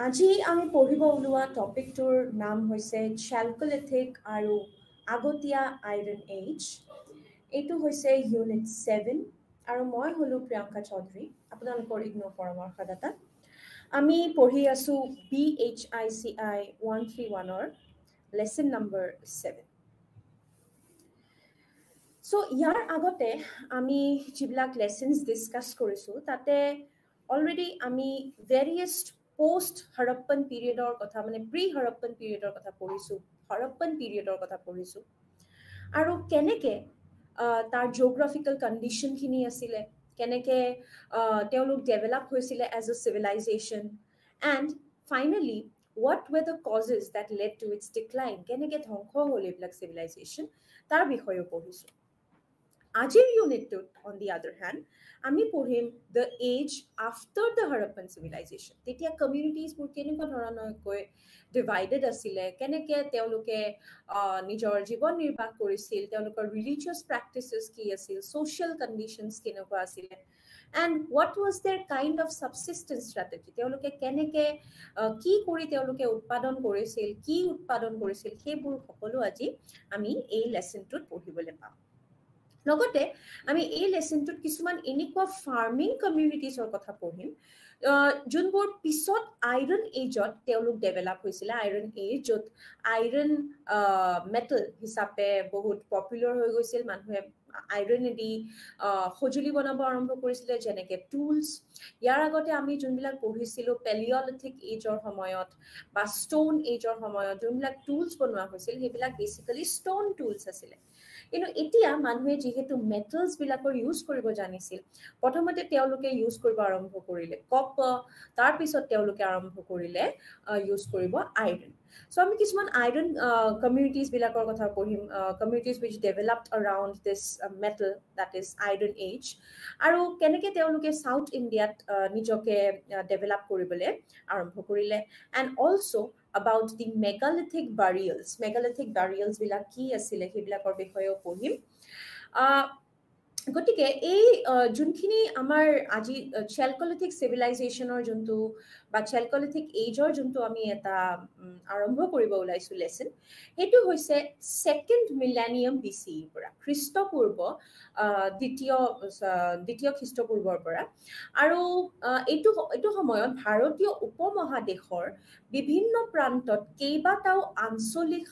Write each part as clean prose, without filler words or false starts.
আজি আমি পঢ়িব ওলোৱা টপিকটোৰ নাম হৈছে চেলকোলিথিক আৰু আগতীয়া আইৰণ এজ। এইটো হৈছে ইউনিট 7 আৰু মই হলো প্ৰিয়ংকা চৌধুৰী, আপোনালোকৰ ইগনোৰ পৰামৰ্শদাতা। আমি পঢ়ি আছো BHICI 131ৰ লেসন নম্বৰ 7। সো ইয়াৰ আগতে আমি যিবিলাক লেসন্স ডিসকাস কৰিছো তাতে অলৰেডি আমি ভেৰিয়াছ পোষ্ট হৰপ্পন পিৰিয়ডৰ কথা মানে প্ৰি হৰপ্পন পিৰিয়ডৰ কথা পঢ়িছো, হৰপ্পন পিৰিয়ডৰ কথা পঢ়িছো আৰু কেনেকে তাৰ জিঅগ্ৰাফিক্যাল কন্ডিশন খিনি আছিলে, কেনেকে তেওঁলোক ডেভেলপ হৈছিলে as a civilization, and finally what were the causes that led to its decline, কেনেকে ধ্বংস হ'ল এইবিলাক civilization তাৰ বিষয়ে পঢ়িছো। আজিৰ ইউনিটটোত অন দি আদাৰ হ্যান্ড আমি পঢ়িম the age after the Harappan civilisation. তেতিয়া কমিউনিটিজবোৰ কেনেকুৱা ধৰণৰকৈ ডিভাইডেড আছিলে, কেনেকে তেওঁলোকে নিজৰ জীৱন নিৰ্বাহ কৰিছিল, তেওঁলোকৰ ৰিলিজিয়াছ প্ৰেক্টিচেছ কি আছিল, ছ'চিয়েল কণ্ডিশ্যনছ কেনেকুৱা আছিলে, and what was their kind of subsistence strategy, তেওঁলোকে কেনেকে কি কৰি তেওঁলোকে উৎপাদন কৰিছিল, কি উৎপাদন কৰিছিল, সেইবোৰ সকলো আজি আমি এই লেচনটোত পঢ়িবলৈ পাম। লগতে আমি এই লেসনটোত কিছুমান এনেকুৱা ফাৰ্মিং কমিউনিটিজৰ কথা পঢ়িম যোনবোৰ পিছত আইৰণ এজত তেওঁলোক ডেভেলপ হৈছিলে। আইৰণ এজ য'ত আইৰণ মেটেল হিচাপে বহুত পপুলাৰ হৈ গৈছিল, মানুহে আইৰণেদি সঁজুলি বনাব আৰম্ভ কৰিছিলে যেনেকে টুলছ। ইয়াৰ আগতে আমি যোনবিলাক পঢ়িছিলো পেলিঅলিথিক এজৰ সময়ত বা ষ্টোন এজৰ সময়ত যোনবিলাক টুলছ বনোৱা হৈছিল সেইবিলাক বেচিকেলি ষ্টোন টুলছ আছিলে। কিন্তু এতিয়া মানুহে যিহেতু মেটেলছ বিলাকৰ ইউজ কৰিব জানিছিল, প্ৰথমতে তেওঁলোকে ইউজ কৰিব আৰম্ভ কৰিলে কপাৰ, তাৰপিছত তেওঁলোকে আৰম্ভ কৰিলে ইউজ কৰিব আইৰণ। সো আমি কিছুমান আইৰণ কমিউনিটিজ বিলাকৰ কথা পঢ়িম, communities which developed around this metal that is iron age, আৰু কেনেকে তেওঁলোকে সাউথ ইণ্ডিয়াত নিজকে ডেভেলপ কৰিবলৈ আৰম্ভ কৰিলে, and also about the megalithic burials, বিলাক কি আছিলে সেইবিলাকৰ বিষয়েও পঢ়িম। গতিকে এই যোনখিনি আমাৰ আজি চেলকোলিথিক চিভিলাইজেশ্যনৰ যোনটো বা চেলকোলিথিক এজৰ যোনটো আমি এটা আৰম্ভ কৰিব ওলাইছো লেসন, সেইটো হৈছে ছেকেণ্ড মিলেনিয়াম BCE পৰা, খ্ৰীষ্টপূৰ্ব দ্বিতীয় খ্ৰীষ্টপূৰ্বৰ পৰা। আৰু এইটো সময়ত ভাৰতীয় উপমহাদেশৰ বিভিন্ন প্ৰান্তত কেইবাটাও আঞ্চলিক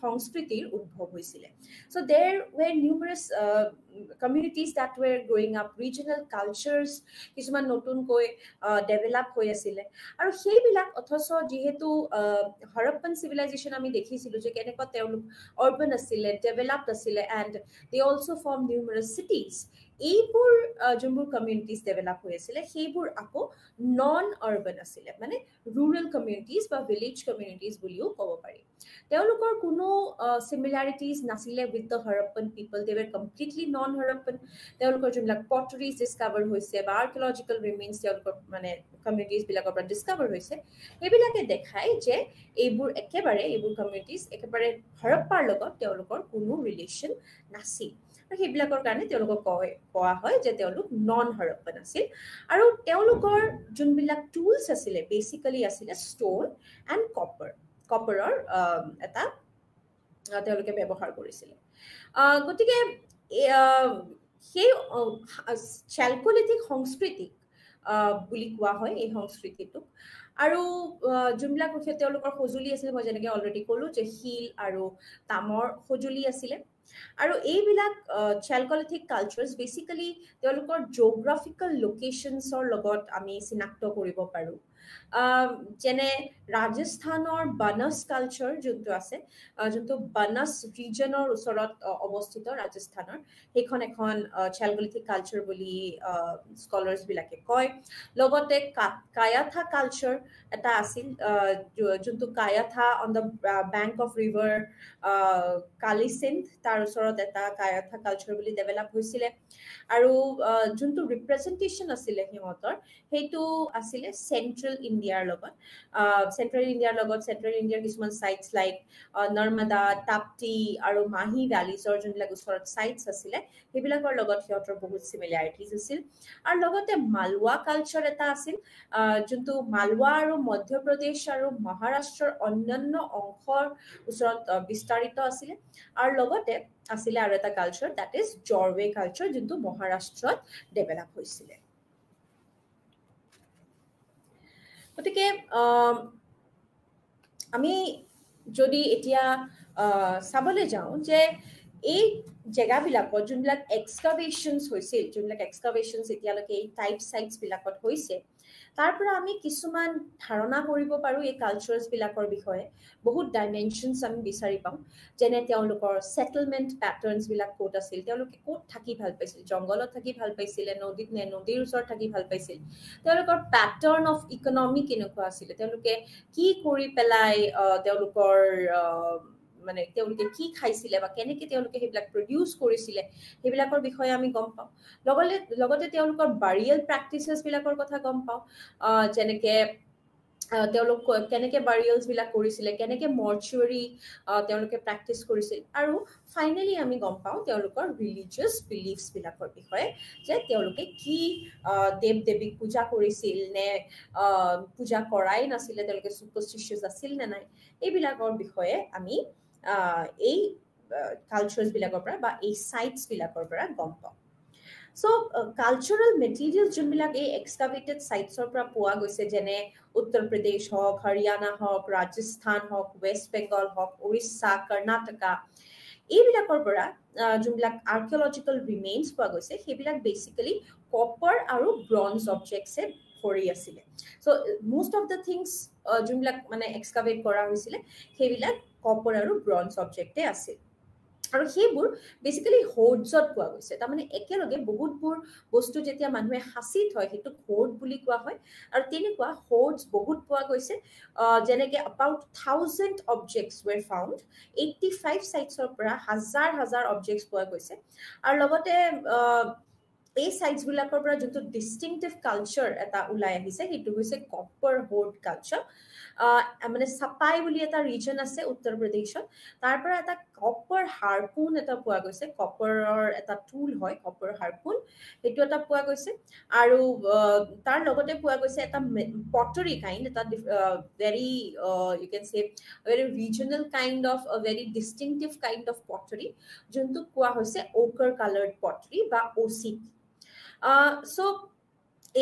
সংস্কৃতিৰ উদ্ভৱ হৈছিলে। So there were numerous communities that were growing up, regional cultures কিছুমান নতুনকৈ ডেভেলপ হৈ আছিলে। আৰু সেইবিলাক অথচ যিহেতু হৰপ্পন চিভিলাইজেশ্যন আমি দেখিছিলো যে কেনেকুৱা তেওঁলোক অৰ্বান আছিলে, ডেভেলপড আছিলে, and they also form numerous cities. এইবোৰ যোনবোৰ কমিউনিটিজ ডেভেলপ হৈ আছিলে সেইবোৰ আকৌ নন আৰ্বান আছিলে, মানে ৰুৰেল কমিউনিটিজ বা ভিলেজ কমিউনিটিজ বুলিও ক'ব পাৰি। তেওঁলোকৰ কোনো সিমিলাৰিটিজ নাছিলে with the Harappan people, they were completely non Harappan. তেওঁলোকৰ যোনবিলাক পটাৰিজ ডিস্কভাৰ হৈছে বা আৰ্কিঅলজিকেল ৰিমেইনছ তেওঁলোকৰ মানে কমিউনিটিজ বিলাকৰ পৰা ডিস্কভাৰ হৈছে, সেইবিলাকে দেখায় যে এইবোৰ কমিউনিটিজ একেবাৰে হৰপ্পাৰ লগত তেওঁলোকৰ কোনো ৰিলেশ্যন নাছিল। সেইবিলাকৰ কাৰণে তেওঁলোকক কোৱা হয় যে তেওঁলোক নন হৰপ্পন আছিল। আৰু তেওঁলোকৰ যোনবিলাক টুলছ আছিলে বেচিকেলি আছিলে ষ্টোন এণ্ড কপাৰৰ এটা তেওঁলোকে ব্যৱহাৰ কৰিছিলে। গতিকে সেই চেলকোলিথিক সংস্কৃতিক বুলি কোৱা হয় এই সংস্কৃতিটোক। আৰু যোনবিলাক তেওঁলোকৰ সঁজুলি আছিলে, মই যেনেকৈ অলৰেডি ক'লো যে শিল আৰু তামৰ সঁজুলি আছিলে। আৰু এইবিলাক চেলকোলিথিক কালচাৰ্ছ বেচিকেলি তেওঁলোকৰ জিঅগ্ৰাফিকেল লোকেশ্যনছৰ লগত আমি চিনাক্ত কৰিব পাৰোঁ। যেনে ৰাজস্থানৰ বানস কালচাৰ যোনটো আছে, যোনটো বানস ৰিজনৰ ওচৰত অৱস্থিত ৰাজস্থানৰ, সেইখন এখন চেলকোলিথিক কালচাৰ বুলি স্কলাৰ্ছ বিলাকে কয়। লগতে কায়াথা কালচাৰ এটা আছিল, যোনটো Kayatha on the bank of river Kalisindh, তাৰ ওচৰত এটা কায়াথা কালচাৰ বুলি ডেভেলপ হৈছিলে। আৰু যোনটো ৰিপ্ৰেজেণ্টেশ্যন আছিলে সিহঁতৰ, সেইটো আছিলে চেন্ট্ৰেল চেন্ট্ৰেল ইণ্ডিয়াৰ লগত চেন্ট্ৰেল ইণ্ডিয়াৰ কিছুমান চাইটছ লাইক নৰ্মদা, তাপ্তি আৰু মাহি ভেলিজৰ যোনবিলাক ওচৰত চাইটছ আছিলে সেইবিলাকৰ লগত সিহঁতৰ বহুত চিমিলাৰিটিজ আছিল আৰু লগতে মালৱা কালচাৰ এটা আছিল যোনটো মালৱা আৰু মধ্যপ্ৰদেশ আৰু মহাৰাষ্ট্ৰৰ অন্যান্য অংশৰ ওচৰত বিস্তাৰিত আছিলে আৰু লগতে আছিলে আৰু এটা কালচাৰ দ্যাট ইজ জৰৱে কালচাৰ যোনটো মহাৰাষ্ট্ৰত ডেভেলপ হৈছিলে গতিকে আমি যদি এতিয়া চাবলৈ যাওঁ যে এই জেগাবিলাকত যোনবিলাক এক্সকাভেশ্যনছ হৈছিল যোনবিলাক এক্সকাভেশ্যনছ এতিয়ালৈকে এই টাইপ চাইটছ বিলাকত হৈছে তাৰ পৰা আমি কিছুমান ধাৰণা কৰিব পাৰোঁ এই কালচাৰ্ছবিলাকৰ বিষয়ে বহুত ডাইমেনশ্যনছ আমি বিচাৰি পাওঁ যেনে তেওঁলোকৰ ছেটেলমেণ্ট পেটাৰ্ণছবিলাক ক'ত আছিল তেওঁলোকে ক'ত থাকি ভাল পাইছিল জংঘলত থাকি ভাল পাইছিলে নদীত নে নদীৰ ওচৰত থাকি ভাল পাইছিল তেওঁলোকৰ পেটাৰ্ণ অফ ইকনমি কেনেকুৱা আছিলে তেওঁলোকে কি কৰি পেলাই তেওঁলোকৰ মানে তেওঁলোকে কি খাইছিলে বা কেনেকৈ তেওঁলোকে সেইবিলাক প্ৰডিউচ কৰিছিলে সেইবিলাকৰ বিষয়ে আমি গম পাওঁ লগতে তেওঁলোকৰ বাৰিয়েল প্ৰেক্টিচেছবিলাকৰ কথা গম পাওঁ যেনেকৈ তেওঁলোক কেনেকৈ বাৰিয়েলছবিলাক কৰিছিলে কেনেকৈ মৰ্চুৱাৰী তেওঁলোকে প্ৰেক্টিচ কৰিছিল আৰু ফাইনেলি আমি গম পাওঁ তেওঁলোকৰ ৰিলিজিয়াছ বিলিফছবিলাকৰ বিষয়ে যে তেওঁলোকে কি দেৱ দেৱীক পূজা কৰিছিল নে পূজা কৰাই নাছিলে তেওঁলোকে ছুপাৰষ্টিচিয়াছ আছিল নে নাই এইবিলাকৰ বিষয়ে আমি এই কালচাৰ্ছবিলাকৰ পৰা বা এই চাইটছবিলাকৰ পৰা গম পাওঁ So, cultural materials যোনবিলাক এই এক্সকাভেটেড চাইটছৰ পৰা পোৱা গৈছে যেনে উত্তৰ প্ৰদেশ হওক হাৰিয়ানা হওক ৰাজস্থান হওক ৱেষ্ট বেংগল হওক উৰিষ্যা কৰ্ণাটকা এইবিলাকৰ পৰা যোনবিলাক আৰ্কিঅলজিকেল ৰিমেইনছ পোৱা গৈছে সেইবিলাক বেচিকেলি কপাৰ আৰু ব্ৰঞ্জ অবজেক্টছে ভৰি আছিলে চ' মোষ্ট অফ দ্য থিংছ যোনবিলাক মানে এক্সকাভেট কৰা হৈছিলে সেইবিলাক কপাৰ আৰু ব্ৰঞ্জ অবজেক্টে আছিল আৰু সেইবোৰ বেচিকেলি হোৰ্ডছত পোৱা গৈছে তাৰমানে একেলগে বহুতবোৰ বস্তু যেতিয়া মানুহে সাঁচি থয় সেইটো হোৰ্ড বুলি কোৱা হয় আৰু তেনেকুৱা হোৰ্ডছ বহুত পোৱা গৈছে যেনেকৈ এবাউট 1000 অবজেক্টছ ৱেৰ ফাউণ্ড 85 চাইটছৰ পৰা হাজাৰ অবজেক্টছ পোৱা গৈছে আৰু লগতে এই চাইটছবিলাকৰ পৰা যোনটো ডিষ্টিংটিভ কালচাৰ এটা ওলাই আহিছে সেইটো হৈছে কপাৰ হোৰ্ড কালচাৰ মানে চাপাই বুলি এটা ৰিজন আছে উত্তৰ প্ৰদেশত তাৰ পৰা এটা কপাৰ হাৰপুন এটা পোৱা গৈছে কপাৰৰ এটা টুল হয় কপাৰ হাৰপুন সেইটো এটা পোৱা গৈছে আৰু তাৰ লগতে পোৱা গৈছে এটা পটাৰী কাইণ্ড এটা very you can say very regional kind of very distinctive kind of pottery যোনটোক কোৱা হৈছে ওকাৰ কালাৰ্ড পটাৰী বা OCP চ'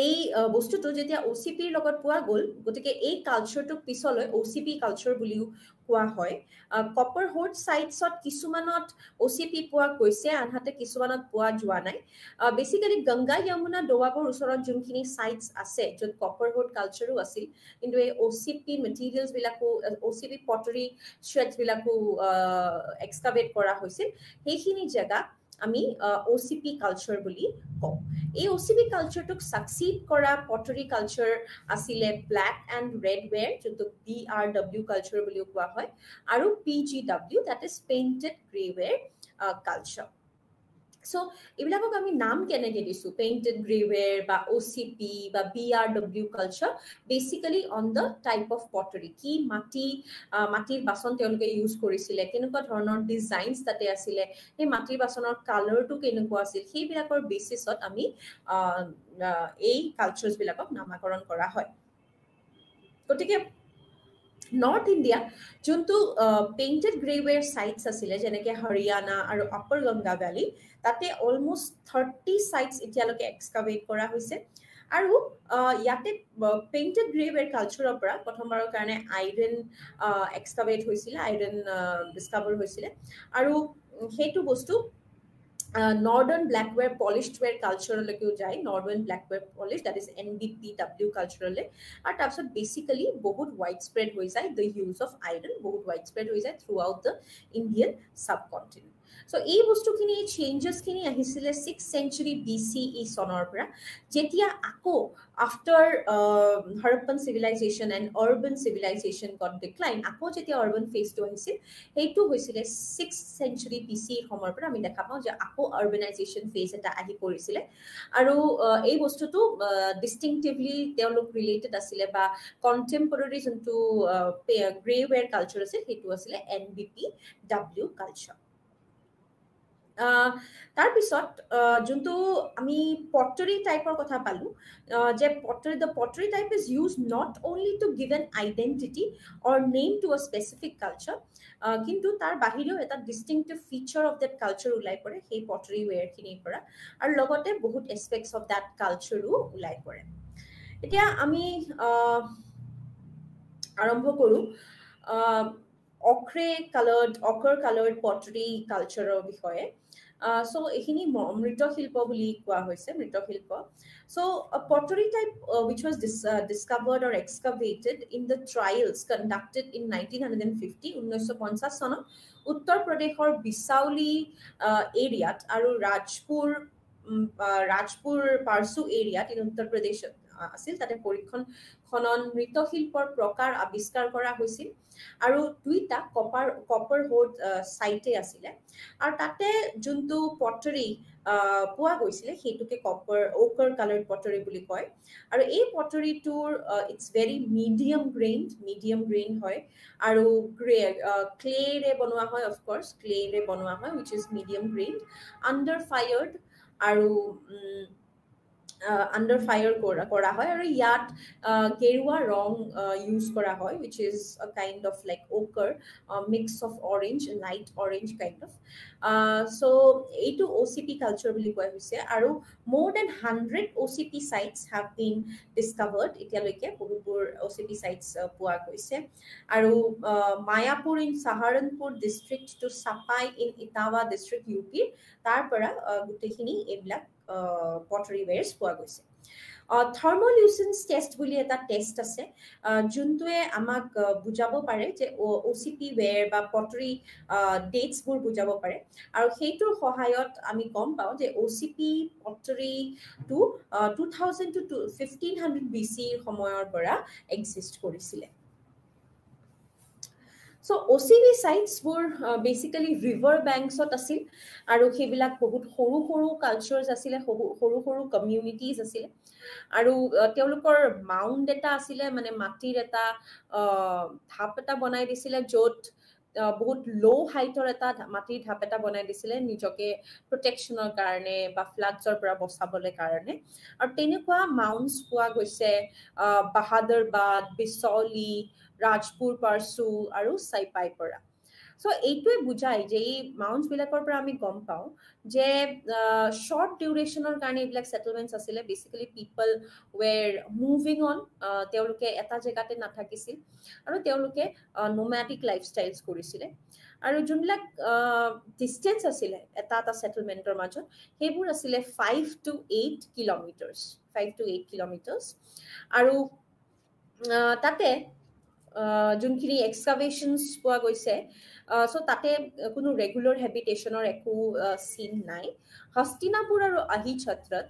এই বস্তুটো যেতিয়া OCPৰ লগত পোৱা গ'ল গতিকে এই কালচাৰটোক পিছলৈ OCP কালচাৰ বুলিও কোৱা হয় কপাৰ হোৰ্ড চাইটছত কিছুমানত OCP পোৱা গৈছে আনহাতে কিছুমানত পোৱা যোৱা নাই বেচিকেলি গংগা যমুনা দোৱাবৰ ওচৰত যোনখিনি চাইটছ আছে য'ত কপাৰ হোৰ্ড কালচাৰো আছিল কিন্তু এই OCP মেটেৰিয়েলছবিলাকো OCP পটাৰী শ্ৰেডছবিলাকো এক্সকাভেট কৰা হৈছিল সেইখিনি জেগা আমি OCP কালচাৰ বুলি কওঁ এই OCP কালচাৰটোক সাকচিড কৰা পটাৰী কালচাৰ আছিলে ব্লেক এণ্ড ৰেড ৱেৰ যোনটো BRW কালচাৰ বুলিও কোৱা হয় আৰু PGW that is painted grey ware culture so' এইবিলাকক আমি নাম কেনেকৈ দিছোঁ পেইণ্টেড গ্ৰে ৱেৰ বা OCP বা BRW culture basically on the type of pottery কি মাটিৰ বাচন তেওঁলোকে ইউজ কৰিছিলে কেনেকুৱা ধৰণৰ ডিজাইনছ তাতে আছিলে সেই মাটিৰ বাচনৰ কালাৰটো কেনেকুৱা আছিল সেইবিলাকৰ বেচিছত আমি এই কালচাৰ্ছবিলাকক নামাকৰণ কৰা হয় গতিকে নৰ্থ ইণ্ডিয়া যোনটো পেইণ্টেড গ্ৰে ৱেৰ চাইটছ আছিলে যেনেকৈ হাৰিয়ানা আৰু আপাৰ গংগা ভেলী তাতে অলমষ্ট 30 চাইটছ এতিয়ালৈকে এক্সকাভেট কৰা হৈছে আৰু ইয়াতে পেইণ্টেড গ্ৰে ৱেৰ কালচাৰৰ পৰা প্ৰথমবাৰৰ কাৰণে আইৰণ এক্সকাভেট হৈছিলে আইৰণ ডিস্কভাৰ হৈছিলে আৰু সেইটো বস্তু নৰ্দাৰ্ণ ব্লেকৱেৰ পলিশ্ড ৱেৰ কালচাৰলৈকেও যায় northern black ware polish that is NBPW কালচাৰলৈ আৰু তাৰপিছত বেচিকেলি বহুত ৱাইড স্প্ৰেড হৈ যায় দ্য ইউজ অফ আইৰণ বহুত ৱাইড স্প্ৰেড হৈ যায় throughout the Indian subcontinent So এই বস্তুখিনি চেঞ্জেছ খিনি আহিছিলে 6th century BCE চনৰ পৰা যেতিয়া আকৌ after Harappan civilization and urban civilization got decline আকৌ যেতিয়া urban phase to আহিছিল সেইটো হৈছিলে 6th century BCE সময়ৰ পৰা আমি দেখা পাওঁ যে আকৌ urbanization phase এটা আহি পৰিছিলে আৰু এই বস্তুটো distinctively তেওঁলোক related আছিলে বা contemporary যোনটো grey ware culture আছিল সেইটো আছিলে NBPW culture তাৰ পিছত যোনটো আমি pottery টাইপৰ কথা পালো যে the pottery type is used not only to give an identity or name to a specific culture কিন্তু তাৰ বাহিৰেও এটা distinctive feature of that culture ওলাই পৰে সেই pottery ware খিনিৰ পৰা আৰু লগতে বহুত aspects of that culture ওলাই পৰে এতিয়া আমি আৰম্ভ কৰো ochre colored pottery culture বিষয়ে so ehini mrito shilpo boli koa hoise mrito shilpo so a pottery type which was discovered or excavated in the trials conducted in 1950 1950 son uttar pradeshor bisauli area aru rajpur parsu area in uttar pradesh আছিল তাতে পৰীক্ষণ খনন মৃৎশিল্পৰ প্ৰকাৰ আৱিষ্কাৰ কৰা হৈছিল আৰু দুইটা কপাৰ হোড সাইটে আছিলে আৰু তাতে যোনটো পটৰি পোৱা গৈছিলে হেতুকে ochre colored pottery বুলি কয় আৰু এই পটৰিটোৰ ইটস ভেৰি মিডিয়াম গ্ৰেইন হয় আৰু ক্লে ৰে বনোৱা হয় অফ কোৰ্স ক্লে ৰে বনোৱা হয় which is medium grained under fired আৰু under fire kora hoy aru yat gerua rong use kora hoy which is a kind of like ochre mix of orange light orange kind of so etu OCP culture boli koy hoise aru more than 100 OCP sites have been discovered etialoke bahupur OCP sites pua goise aru Mayapur in Saharanpur district to Sapai in Etawah district UP tar para gutekhini eblak pottery wares পোৱা গৈছে thermolucence test বুলি এটা test আছে যোনটোৱে আমাক বুজাব পাৰে যে OCP ware বা pottery dates বোৰ বুজাব পাৰে আৰু সেইটোৰ সহায়ত আমি গম পাওঁ যে OCP pottery to 2000 to 1500 BC সময়ৰ পৰা এক্সিষ্ট কৰিছিলে So OCP sites were basically river banks ot asil aru hebilak bahut horu cultures asile horu communities asile aru teolukor mound eta asile mane matir eta dhap eta banai disile jot বহুত লো হাইটৰ এটা মাটিৰ ঢাপ এটা বনাই দিছিলে নিজকে প্ৰটেকচনৰ কাৰণে বা ফ্লাডছৰ পৰা বচাবলৈ কাৰণে আৰু তেনেকুৱা মাউন্টস পোৱা গৈছে বাহাদুৰবাদ বিচৌলি ৰাজপুৰ পাৰসু আৰু সাইপাই পৰা সো এইটোৱে বুজাই যে এই মাউন্টস বিলাকৰ পৰা আমি গম পাওঁ যে শৰ্ট ডিউৰেচনৰ কাৰণে এইবিলাক সেটেলমেন্টস আছিলে basically people where moving on তেওঁলোকে এটা জায়গাতে নাথাকিছিল আৰু তেওঁলোকে নোম্যাডিক লাইফস্টাইলস কৰিছিলে আৰু যোনবিলাক ডিসটেন্স আছিলে এটা সেটেলমেন্টৰ মাজত হেবোৰ আছিলে 5 to 8 কিলোমিটাৰস আৰু তাতে যোনখিনি এক্সকাভেশনস পোৱা গৈছে সো তাতে কোনো ৰেগুলাৰ হেবিটেশনৰ একো সিন নাই হস্তিনাপুৰ আৰু আহি ছত্ৰত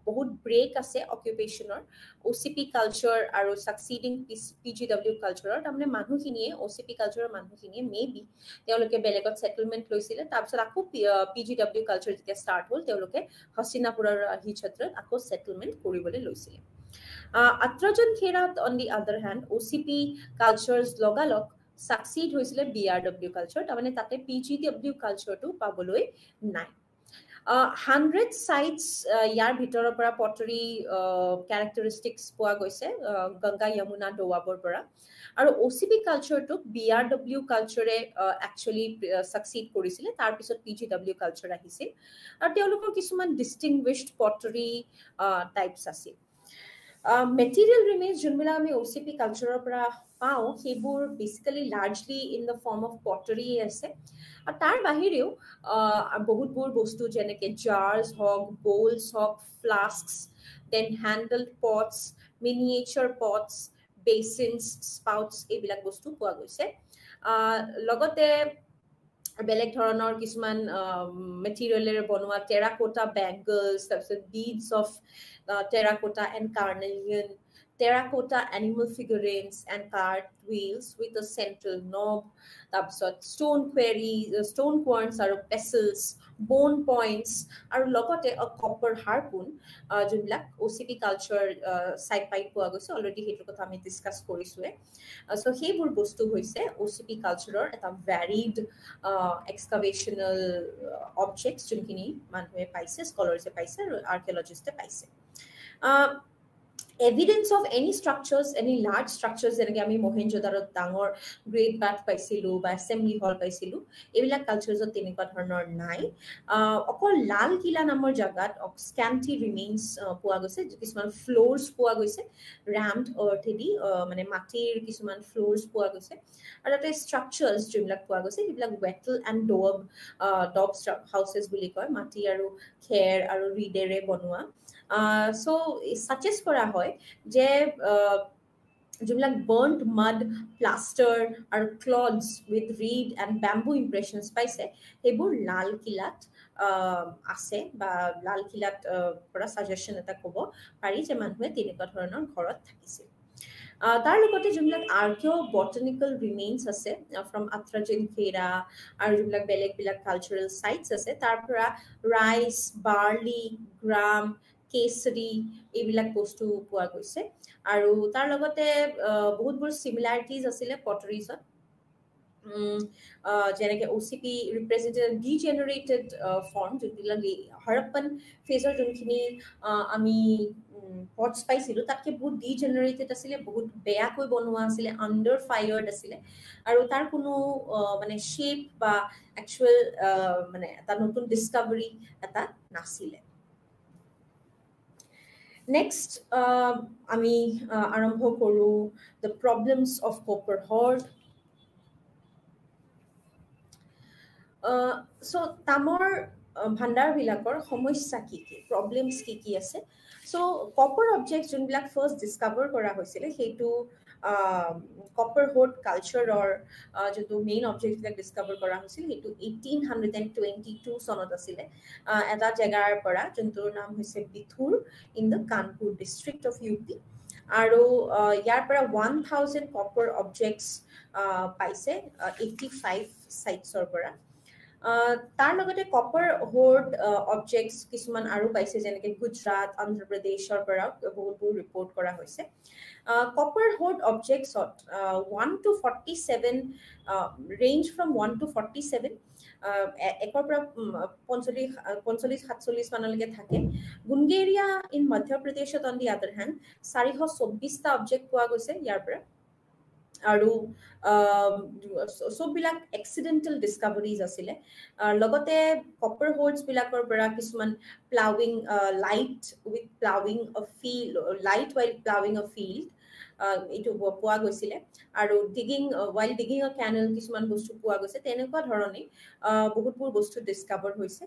বহুত ব্ৰেক আছে অকুপেশনৰ OCP কালচাৰ আৰু সাকসিডিং PGW কালচাৰৰ তাৰমানে মানুহখিনিয়ে OCP কালচাৰৰ মানুহখিনিয়ে মেবি তেওঁলোকে বেলেগত সেটেলমেন্ট লৈছিলে তাৰপিছত আকৌ PGW কালচাৰ যেতিয়া ষ্টাৰ্ট হ'ল তেওঁলোকে হস্তিনাপুৰ আৰু আহি ছত্ৰত আকৌ সেটেলমেন্ট কৰিবলৈ লৈছিলে Atrajan Kherat on the other hand OCP cultures logalok succeed hoisile BRW culture tamane tate PGW culture to paboloi nai 100 sites yar bhitoror pora pottery characteristics poa goise Ganga Yamuna Doabor pora aru OCP culture to BRW culture actually succeed korisile tar pisot PGW culture ahisil aru teolokor kisuman distinguished pottery types asil material remains junbila ami OCP culture pra pao hebur basically largely in the form of pottery ase আর তার বাহিরেও বহুত বস্তু যেনেকে jars hog bowls hog flasks then handled pots miniature pots basins spouts এইবিলাক বস্তু পোৱা গৈছে লগতে বেলেগ ধৰণৰ কিছুমান মেটেৰিয়েলেৰে বনোৱা টেৰাকোটা বেংগলছ, তাৰপিছত beads of terracotta and carnelian, terracotta animal figurines and cart wheels with a central knob, তাৰপিছত stone querns আৰু pestles, bone points, আৰু লগতে a copper harpoon, যোনবিলাক OCP কালচাৰ চাইট পাইট পোৱা গৈছে অলৰেডি, সেইটো কথা আমি ডিছকাছ কৰিছোঁৱে। চ' সেইবোৰ বস্তু হৈছে OCP কালচাৰৰ এটা ভেৰিড এক্সকাভেশ্যনেল অবজেক্টছ, যোনখিনি মানুহে পাইছে, স্কলাৰ্ছে পাইছে আৰু আৰ্কিঅলজিষ্টে পাইছে। Evidence of any structures, any large structures, যেনেকৈ আমি মহেঞ্জোদাৰোত ডাঙৰ গ্ৰেট বাথ পাইছিলোঁ বা এছেম্বলি হল পাইছিলোঁ, এইবিলাক কালচাৰ্ছত তেনেকুৱা ধৰণৰ নাই। অকল লাল কিলা নামৰ জেগাত স্কেন্টি ৰিমেইনছ পোৱা গৈছে, কিছুমান ফ্ল'ৰ্ছ পোৱা গৈছে, ৰেম্পড আৰ্থেদি, মানে মাটিৰ কিছুমান ফ্ল'ৰ্ছ পোৱা গৈছে, আৰু তাতে ষ্ট্ৰাকচাৰ্ছ যোনবিলাক পোৱা গৈছে সেইবিলাক ৱেটল এণ্ড ডব হাউচেছ বুলি কয়, মাটি আৰু খেৰ আৰু ৰিডেৰে বনোৱা। চ' ছাজেষ্ট কৰা হয় যে যোনবিলাক বাৰ্ণ্ট মাড, প্লাষ্টাৰ আৰু ক্লডছ উইথ ৰিড এণ্ড বেম্বু ইম্প্ৰেশ্যনছ পাইছে, সেইবোৰ লাল কিলাত আছে, বা লাল কিলাত পৰা ছাজেশ্যন এটা ক'ব পাৰি যে মানুহে তেনেকুৱা ধৰণৰ ঘৰত থাকিছিল। তাৰ লগতে যোনবিলাক বটানিকেল ৰিমেইনছ আছে ফ্ৰম আথ্ৰাজিন খেৰা আৰু যোনবিলাক বেলেগ কালচাৰেল চাইটছ আছে, তাৰ পৰা ৰাইচ, বাৰ্লি, গ্ৰাম, কেচৰি, এইবিলাক বস্তু পোৱা গৈছে। আৰু তাৰ লগতে বহুতবোৰ চিমিলাৰিটিজ আছিলে পটাৰিজত, যেনেকৈ OCP ৰিপ্ৰেজেণ্টেড ডিজেনেৰেটেড ফৰ্ম, যোনবিলাক হৰপ্পন ফেজৰ যোনখিনি আমি পটছ পাইছিলোঁ তাতকৈ বহুত ডিজেনেৰেটেড আছিলে, বহুত বেয়াকৈ বনোৱা আছিলে, আণ্ডাৰ ফায়াৰ্ড আছিলে, আৰু তাৰ কোনো মানে শ্বেপ বা একচুৱেল মানে এটা নতুন ডিছকাভাৰী এটা নাছিলে। নেক্সট আমি আৰম্ভ কৰোঁ দ্য প্ৰব্লেমছ অফ কপাৰ হৰ্ড। চ' তামৰ ভাণ্ডাৰবিলাকৰ সমস্যা কি কি, প্ৰব্লেমছ কি কি আছে। চ' কপাৰ অবজেক্ট যোনবিলাক ফাৰ্ষ্ট ডিছকাভাৰ কৰা হৈছিলে, সেইটো কপাৰ হৰ্ড কালচাৰৰ যোনটো মেইন অবজেক্টবিলাক ডিছকাভাৰ কৰা হৈছিল, সেইটো 1822 চনত আছিলে, এটা জেগাৰ পৰা, যোনটোৰ নাম হৈছে Bithur in the Kanpur district of UP। আৰু ইয়াৰ পৰা 1000 কপাৰ অবজেক্টছ পাইছে 85 চাইটছৰ পৰা। তাৰ লগতে কপাৰ হৰ্ড অবজেক্টছ কিছুমান আৰু পাইছে, যেনেকৈ গুজৰাট, অন্ধ্ৰপ্ৰদেশৰ পৰা বহুতবোৰ ৰিপৰ্ট কৰা হৈছে। কপাৰ হৰ্ড অবজেক্টছত 1 to 47, ৰেঞ্জ ফ্ৰম 1 to 47, 1 পৰা 45-47 মানলৈকে থাকে। বুন্দেৰিয়া ইন মধ্যপ্ৰদেশত অন দি আদাৰ হেণ্ড 424টা অবজেক্ট পোৱা গৈছে ইয়াৰ পৰা। আৰু চববিলাক এক্সিডেণ্টেল ডিছকাভাৰিজ আছিলে। লগতে কপাৰ হৰ্ডছবিলাকৰ পৰা কিছুমান প্লাউইং, লাইট ৱাইল প্লাউইং অ ফিল্ড, এইটো পোৱা গৈছিলে। আৰু ৱাইল ডিগিং অ কেনেল কিছুমান বস্তু পোৱা গৈছে। তেনেকুৱা ধৰণে বহুতবোৰ বস্তু ডিছকাভাৰ হৈছে।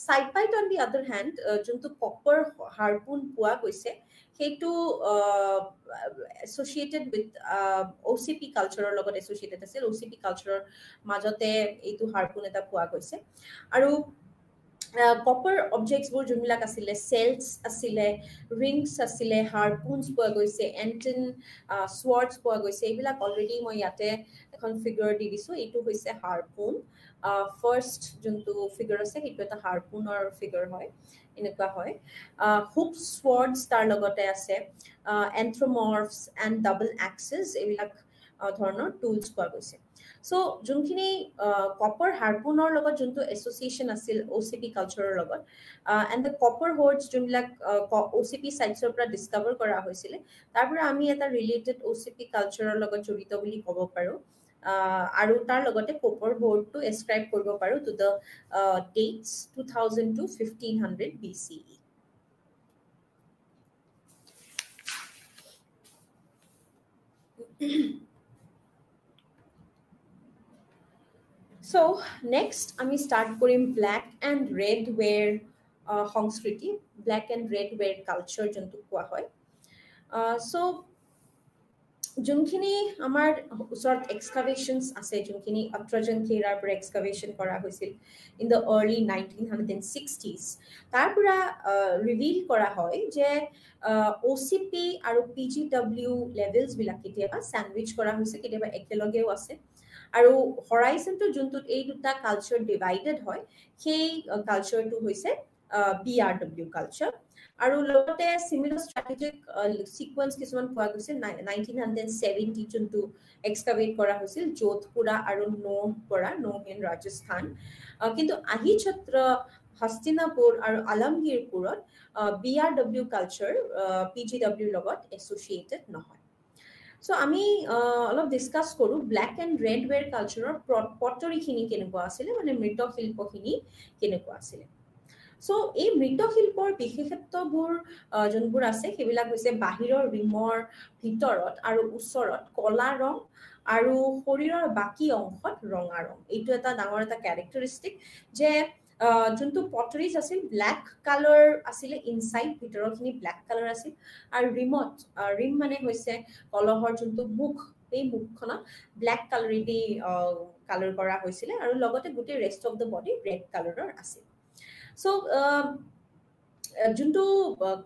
চাইপাইট অন দি আদাৰ হেণ্ড, যোনটো কপাৰ হাৰপুন পোৱা গৈছে, সেইটো এছ'চিয়েটেড উইথ OCP কালচাৰৰ লগত এছ'চিয়েটেড আছিল। OCP কালচাৰৰ মাজতে এইটো হাৰপুন এটা পোৱা গৈছে। আৰু কপাৰ অবজেক্টছবোৰ যোনবিলাক আছিলে, চেলছ আছিলে, ৰিংছ আছিলে, হাৰপুনছ পোৱা গৈছে, এণ্টেন স্বৰ্ডছ পোৱা গৈছে। এইবিলাক অলৰেডি মই ইয়াতে এখন ফিগাৰ দি দিছোঁ, এইটো হৈছে হাৰপুন। ফাৰ্ষ্ট যোনটো ফিগাৰ আছে সেইটো এটা হাৰপুনৰ ফিগাৰ হয়, এনেকুৱা হয়। হুক স্বৰ্ডছ তাৰ লগতে আছে, এন্থ্ৰমৰ্ফছ এণ্ড ডাবল এক্সেছ, এইবিলাক ধৰণৰ টুলছ পোৱা গৈছে। চ' যোনখিনি কপাৰ হাৰপুনৰ লগত যোনটো এছ'চিয়েশ্যন আছিল OCP কালচাৰৰ লগত, এণ্ড দ্য কপাৰ হৰ্ডছ যোনবিলাক OCP চাইটছৰ পৰা ডিছকাভাৰ কৰা হৈছিলে, তাৰ পৰা আমি এটা ৰিলেটেড OCP কালচাৰৰ লগত জড়িত বুলি ক'ব পাৰোঁ। আৰু তাৰ লগতে কপাৰ হৰ্ডটো এছক্ৰাইব কৰিব পাৰোঁ to the that's 2000 to 1500 BCE. So next আমি start কৰিম black and red wear সংস্কৃতি, black and red wear culture যোনটো কোৱা হয়। So যোনখিনি আমাৰ ওচৰত এক্সকাভেশ্যনছ আছে, যোনখিনি আত্ৰাজন খেৰাৰ পৰা এক্সকাভেশ্যন কৰা হৈছিল ইন দ্য আৰ্লি 1960s, তাৰ পৰা ৰিভিল কৰা হয় যে OCP আৰু PGW লেভেলছবিলাক কেতিয়াবা চেণ্ডউইচ কৰা হৈছে, কেতিয়াবা একেলগেও আছে। আৰু হৰাইজনটো যোনটোত এই দুটা কালচাৰ ডিভাইডেড হয়, সেই কালচাৰটো হৈছে BRW কালচাৰ। আৰু লগতে চিমিলাৰ ষ্ট্ৰেটেজিক সিকুৱেন্স কিছুমান পোৱা গৈছে 1970 যোনটো এক্সকাভেট কৰা হৈছিল যোধপুৰা আৰু নৌহ পৰা, নৌহ ইন ৰাজস্থান। কিন্তু আহি ছত্ৰ, হস্তিনাপুৰ আৰু আলমগীৰপুৰত BRW কালচাৰ PGW লগত এছ'চিয়েটেড নহয়। চ' আমি অলপ ডিছকাছ কৰোঁ ব্লেক এণ্ড ৰেড ৱেৰ কালচাৰৰ পটৰিখিনি কেনেকুৱা আছিলে, মানে মৃৎশিল্পখিনি কেনেকুৱা আছিলে। চ' এই মৃৎশিল্পৰ বিশেষত্ববোৰ যোনবোৰ আছে সেইবিলাক হৈছে বাহিৰৰ ৰিমৰ ভিতৰত আৰু ওচৰত কলা ৰং আৰু শৰীৰৰ বাকী অংশত ৰঙা ৰং। এইটো এটা ডাঙৰ এটা কেৰেক্টাৰিষ্টিক যে যোনটো পটৰিজ আছিল ব্লেক কালাৰ আছিলে, ইনচাইড ভিতৰৰখিনি ব্লেক কালাৰ আছিল, আৰু ৰিমত, ৰিম মানে হৈছে কলহৰ যোনটো মুখ, এই মুখখনত ব্লেক কালাৰেদি কালাৰ কৰা হৈছিলে, আৰু লগতে গোটেই rest of the body red কালাৰৰ আছিল। চ' যোনটো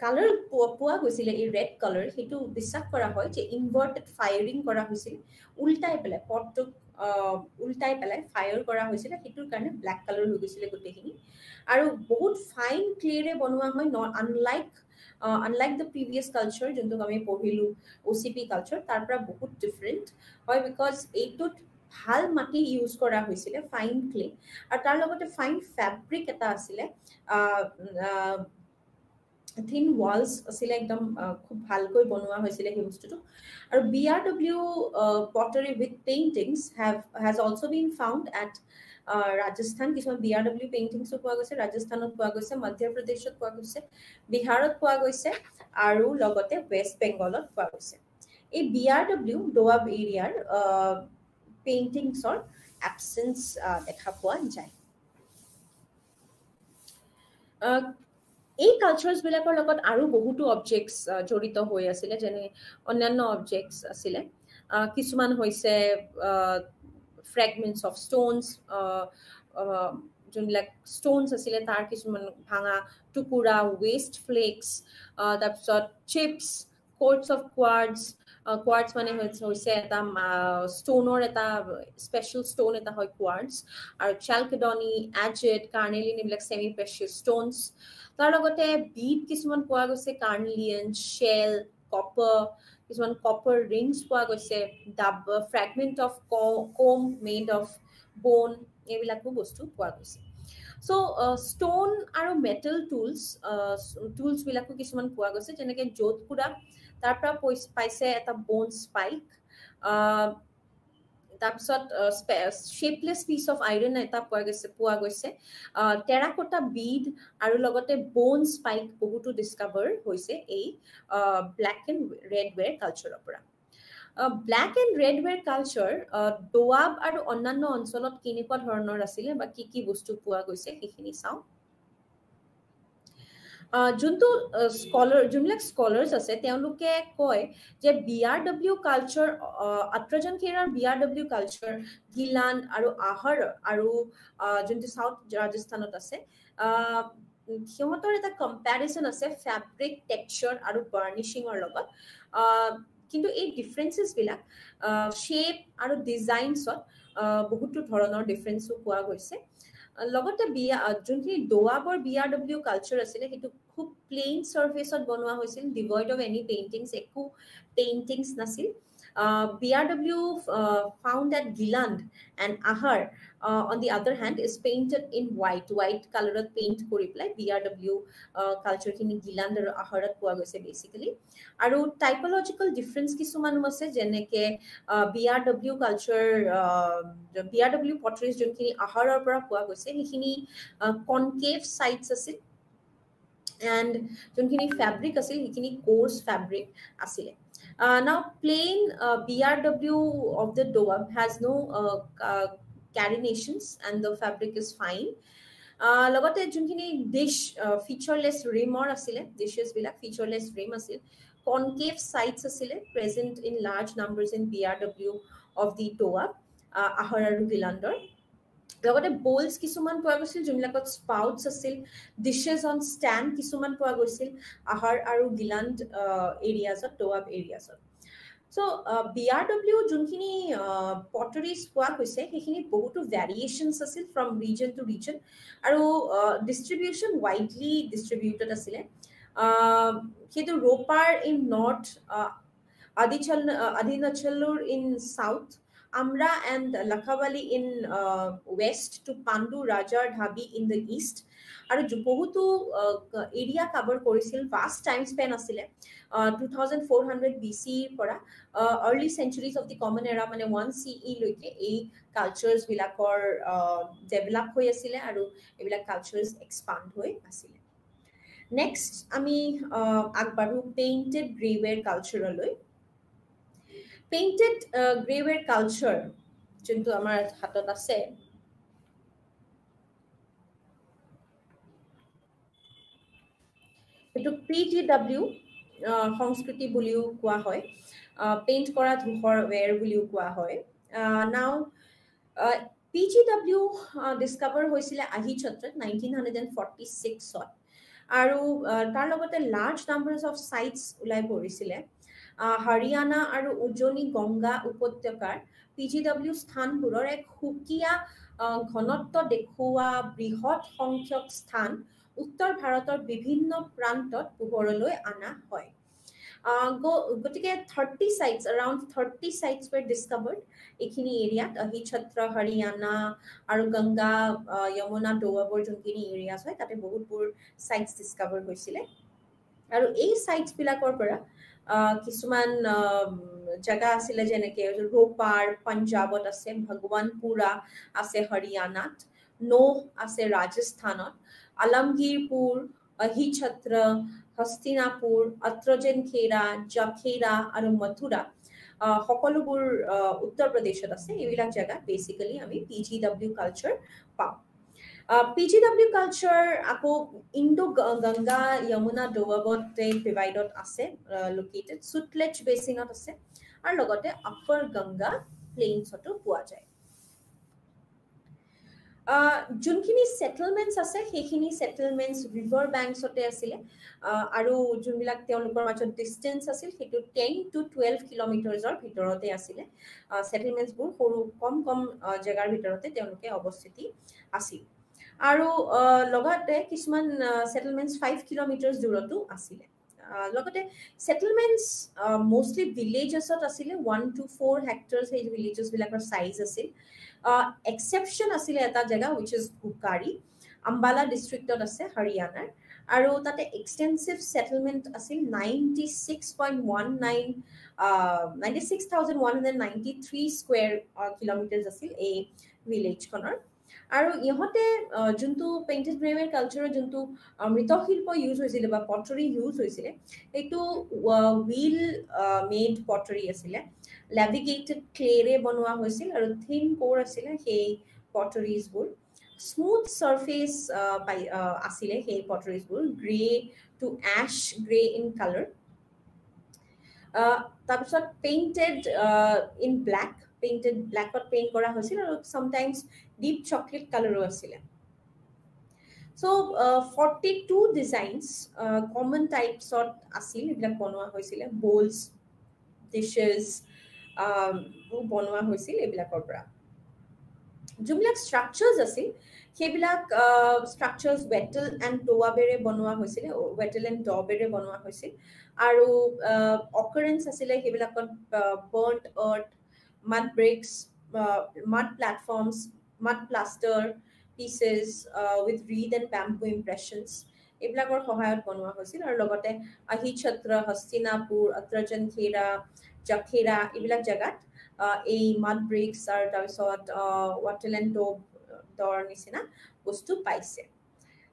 কালাৰ পোৱা গৈছিলে এই ৰেড কালাৰ, সেইটো বিশ্বাস কৰা হয় যে ইনভাৰ্টেড ফায়াৰিং কৰা হৈছিল, উল্টাই পেলাই পটটোক উল্টাই পেলাই ফায়াৰ কৰা হৈছিলে, সেইটোৰ কাৰণে ব্লেক কালাৰ হৈ গৈছিলে গোটেইখিনি। আৰু বহুত ফাইন ক্লেৰে বনোৱা হয়, আনলাইক দ্য প্ৰিভিয়াছ কালচাৰ যোনটোক আমি পঢ়িলোঁ OCP কালচাৰ, তাৰ পৰা বহুত ডিফাৰেণ্ট হয়, বিকজ এইটোত ভাল মাটি ইউজ কৰা হৈছিলে, ফাইন ক্লে, আৰু তাৰ লগতে ফাইন ফেব্ৰিক এটা আছিলে, থিন ৱালছ আছিলে, একদম খুব ভালকৈ বনোৱা হৈছিলে সেই বস্তুটো। আৰু BRW pottery with paintings has also been found at Rajasthan. কিছুমান BRW পেইণ্টিংছো পোৱা গৈছে, ৰাজস্থানত পোৱা গৈছে, মধ্যপ্ৰদেশত পোৱা গৈছে, বিহাৰত পোৱা গৈছে, আৰু লগতে ৱেষ্ট বেংগলত পোৱা গৈছে। এই BRW দোৱাব এৰিয়াৰ পেইণ্টিংছৰ এবচেঞ্চ দেখা পোৱা যায়। এই কালচাৰ্ছবিলাকৰ লগত আৰু বহুতো অবজেক্টছ জড়িত হৈ আছিলে, যেনে অন্যান্য অবজেক্টছ আছিলে। কিছুমান হৈছে ফ্ৰেগমেণ্টছ অফ ষ্ট'নছ, যোনবিলাক ষ্ট'নছ আছিলে তাৰ কিছুমান ভাঙা টুকুৰা, ৱেষ্ট ফ্লেক্স, তাৰপিছত chips, courts of quartz. Quartz মানে হৈছে এটা ষ্ট'নৰ এটা স্পেচিয়েল ষ্ট'ন এটা হয় কোৱাৰ্টছ, আৰু চালকেডনি, এজেড, কাৰ্নেলিন, এইবিলাক ছেমি প্ৰেচিয়াছ ষ্ট'নছ। তাৰ লগতে বিড কিছুমান পোৱা গৈছে, কাৰ্নেলিয়ান, শেল, কপাৰ, কিছুমান কপাৰ ৰিংছ পোৱা গৈছে, fragment of comb made of bone, এইবিলাকো বস্তু পোৱা গৈছে। চ' ষ্ট'ন আৰু মেটেল টুলছবিলাকো কিছুমান পোৱা গৈছে, যেনেকৈ যোধপুৰা, তাৰ পৰা পাইছে এটা বোন স্পাইক, তাৰপিছত শ্বেপলেছ পিচ অফ আইৰণ এটা পোৱা গৈছে, টেৰাকোটা বিড, আৰু লগতে বোন স্পাইক বহুতো ডিছকাভাৰ হৈছে এই ব্লেক এণ্ড ৰেড ৱেৰ কালচাৰৰ পৰা। ব্লেক এণ্ড ৰেড ৱেৰ কালচাৰ দোৱাব আৰু অন্যান্য অঞ্চলত কেনেকুৱা ধৰণৰ আছিলে বা কি কি বস্তু পোৱা গৈছে সেইখিনি চাওঁ। যোনবিলাক স্কলাৰ্ছ আছে তেওঁলোকে কয় যে BRW কালচাৰ, আত্ৰাজন খেৰাৰ BRW কালচাৰ গিলান আৰু আহাৰ আৰু যোনটো চাউথ ৰাজস্থানত আছে, সিহঁতৰ এটা কম্পেৰিজন আছে ফেব্ৰিক, টেক্সচাৰ আৰু বাৰ্নিচিঙৰ লগত। কিন্তু এই ডিফাৰেঞ্চেছবিলাক শ্বেপ আৰু ডিজাইনছত বহুতো ধৰণৰ ডিফাৰেঞ্চো পোৱা গৈছে। লগতে যোনখিনি দোৱাবৰ BRW কালচাৰ আছিলে সেইটো খুব প্লেইন চাৰ্ফেচত বনোৱা হৈছিল, ডিভইড অফ এনি পেইণ্টিংছ, একো পেইণ্টিংছ নাছিল। BRW found at Giland and Ahar, on the other hand, is painted in white colored paint কৰি পেলাই BRW কালচাৰখিনি গিলাণ্ড আৰু আহাৰত পোৱা গৈছে বেচিকেলি। আৰু টাইপলজিকেল ডিফাৰেঞ্চ কিছুমানো আছে, যেনেকৈ BRW কালচাৰ, BRW পটৰিজ যোনখিনি আহাৰৰ পৰা পোৱা গৈছে সেইখিনি কনকেভ চাইটছ আছিল, এণ্ড যোনখিনি ফেব্ৰিক আছিল সেইখিনি কোৰ্ছ ফেব্ৰিক আছিলে। Now plain BRW of the doab has no carinations and the fabric is fine. লগতে যোনখিনি ডিশ ফিচাৰলেছ ৰিমৰ আছিলে, ডিশেছবিলাক ফিচাৰলেছ ৰিম আছিল, কনকেভ চাইটছ আছিলে present in large numbers in BRW of the টোৱা, আহৰ আৰু গিলাণ্ডৰ। লগতে বলছ কিছুমান পোৱা গৈছিল যোনবিলাকত স্পাউটছ আছিল, ডিশেছ অন ষ্টেণ্ড কিছুমান পোৱা গৈছিল আহাৰ আৰু গিলাণ্ড এৰিয়াজত, টোৱাব এৰিয়াজত। চ' BRW যোনখিনি পটাৰিজ পোৱা গৈছে সেইখিনিত বহুতো ভেৰিয়েশ্যনছ আছিল ফ্ৰম ৰিজন টু ৰিজন, আৰু ডিষ্ট্ৰিবিউশ্যন ৱাইডলি ডিষ্ট্ৰিবিউটেড আছিলে। সেইটো Ropar in north, Adichanallur in south, Amra and Lakhavali in west, to Pandu Rajar Dhabi in the east. আৰু বহুতো এৰিয়া কভাৰ কৰিছিল, ভাষ্ট টাইম স্পেন আছিলে 2400 BC পৰা early centuries of the common এৰা, মানে 1 CE লৈকে এই কালচাৰ্ছবিলাকৰ ডেভেলপ হৈ আছিলে আৰু এইবিলাক কালচাৰ্ছ এক্সপাণ্ড হৈ আছিলে। নেক্সট আমি আগবাঢ়ো পেইণ্টেড গ্ৰেৱেৰ কালচাৰলৈ। পেইণ্টেড গ্ৰেৱেৰ কালচাৰ যোনটো আমাৰ হাতত আছে, এইটো PGW সংস্কৃতি বুলিও কোৱা হয়, পেইণ্ট কৰা ধূসৰ ৱেৰ বুলিও কোৱা হয়। নাও PGW ডিস্কভাৰ হৈছিলে আহিছত্ৰত 1946ত, আৰু তাৰ লগতে লাৰ্জ নাম্বাৰ্ছ অফ চাইটছ ওলাই পৰিছিলে। হাৰিয়ানা আৰু উজনি গংগা উপত্যকাৰ PGW স্থানবোৰৰ এক সুকীয়া ঘনত্ব দেখুওৱা বৃহৎ সংখ্যক স্থান উত্তৰ ভাৰতৰ বিভিন্ন প্ৰান্তত পোহৰলৈ অনা হয়। গতিকে 30 sites, around 30 sites were discovered এইখিনি এৰিয়াত, আহিছত্ৰ, হাৰিয়ানা আৰু গংগা যমুনা দোৱাবৰ যোনখিনি এৰিয়াছ হয় তাতে বহুতবোৰ চাইটছ ডিস্কভাৰ হৈছিলে। আৰু এই চাইটছবিলাকৰ পৰা কিছুমান জাগা আছিলে, যেনেকে ৰোপাৰ পাঞ্জাবত আছে, ভগৱানপুৰা আছে হাৰিয়ানাত, নোহ আছে ৰাজস্থানত, আলমগীৰপুৰ, আহিছত্ৰ, হস্তিনাপুৰ, অত্ৰজেন খেৰা, জাখেৰা আৰু মথুৰা সকলোবোৰ উত্তৰ প্ৰদেশত আছে। এইবিলাক জাগাত বেচিকেলি আমি PGW কালচাৰ পাওঁ। PGW কালচাৰ আকৌ ইণ্ডো গংগা যমুনা দোৱাবতে ডিভাইডত আছে লোকেটেড, সুতলেজ বেচিনত আছে, আৰু লগতে আপাৰ গংগা প্লেইনছতো পোৱা যায়। যোনখিনি সেটেলমেন্টছ আছে সেইখিনি সেটেলমেন্টছ ৰিভাৰ বেংকছতে আছিলে, আৰু যোনবিলাক তেওঁলোকৰ মাজত ডিষ্টেন্স আছিল সেইটো 10 to 12 কিলোমিটাৰ্ছৰ ভিতৰতে আছিলে। সেটেলমেন্টছবোৰ সৰু কম কম জেগাৰ ভিতৰতে তেওঁলোকে অৱস্থিতি আছিল, আৰু লগতে কিছুমান সেটেলমেন্টছ 5 কিলোমিটাৰ্ছ দূৰতো আছিলে। লগতে সেটেলমেন্টছ মোষ্টলি ভিলেজেছত আছিলে, 1 to 4 হেক্টৰ সেই ভিলেজেছবিলাকৰ চাইজ আছিল। এক্সেপশ্যন আছিলে এটা জেগা উইচ ইজ হুকাৰী, আম্বালা ডিষ্ট্ৰিক্টত আছে হাৰিয়ানাৰ, আৰু তাতে এক্সটেনচিভ সেটেলমেন্ট আছিল 96,193 স্কুৱেৰ কিলোমিটাৰ্ছ আছিল এই ভিলেজখনৰ। আৰু ইহঁতে যোনটো পেইণ্টেড গ্ৰেৱেৰ কালচাৰৰ যোনটো মৃৎশিল্প ইউজ হৈছিলে বা পটাৰী ইউজ হৈছিলে সেইটো হুইল মেড পটাৰী আছিলে, লেভিগেটেড ক্লেৰে বনোৱা হৈছিল, আৰু থিন কোৰ আছিলে সেই পটাৰীজবোৰ। স্মুথ চাৰ্ফেচ আছিলে সেই পটাৰীজবোৰ, grey to ash grey in colour. তাৰপিছত পেইণ্টেড ইন ব্লেক, পেইণ্টেড ব্লেকত পেইণ্ট কৰা হৈছিল, আৰু চামটাইমছ ডিপ চকলেট কালাৰো আছিলে। So 42 ডিজাইনছ কমন টাইপছত আছিল, এইবিলাক বনোৱা হৈছিলে, বলছ, ডিশেছ বনোৱা হৈছিল এইবিলাকৰ পৰা। যোনবিলাক ষ্ট্ৰাকচাৰ্ছ আছিল সেইবিলাক ষ্ট্ৰাকচাৰ্ছ ৱেটেল এণ্ড টোৱাবেৰে বনোৱা হৈছিলে, ৱেটেল এণ্ড ডবেৰে বনোৱা হৈছিল, আৰু অকাৰেঞ্চ আছিলে সেইবিলাকত burnt earth, মাড bricks, মাড platforms, মাড plaster pieces with reed and bamboo impressions এইবিলাকৰ সহায়ত বনোৱা হৈছিল। আৰু লগতে আহিছত্ৰ, হস্তিনাপুৰ, অত্ৰজন খেৰা, জাখেৰা এইবিলাক জেগাত এই মাড ব্ৰিক্স আৰু তাৰপিছত ৱাটেল এণ্ড টোবৰ নিচিনা বস্তু পাইছে।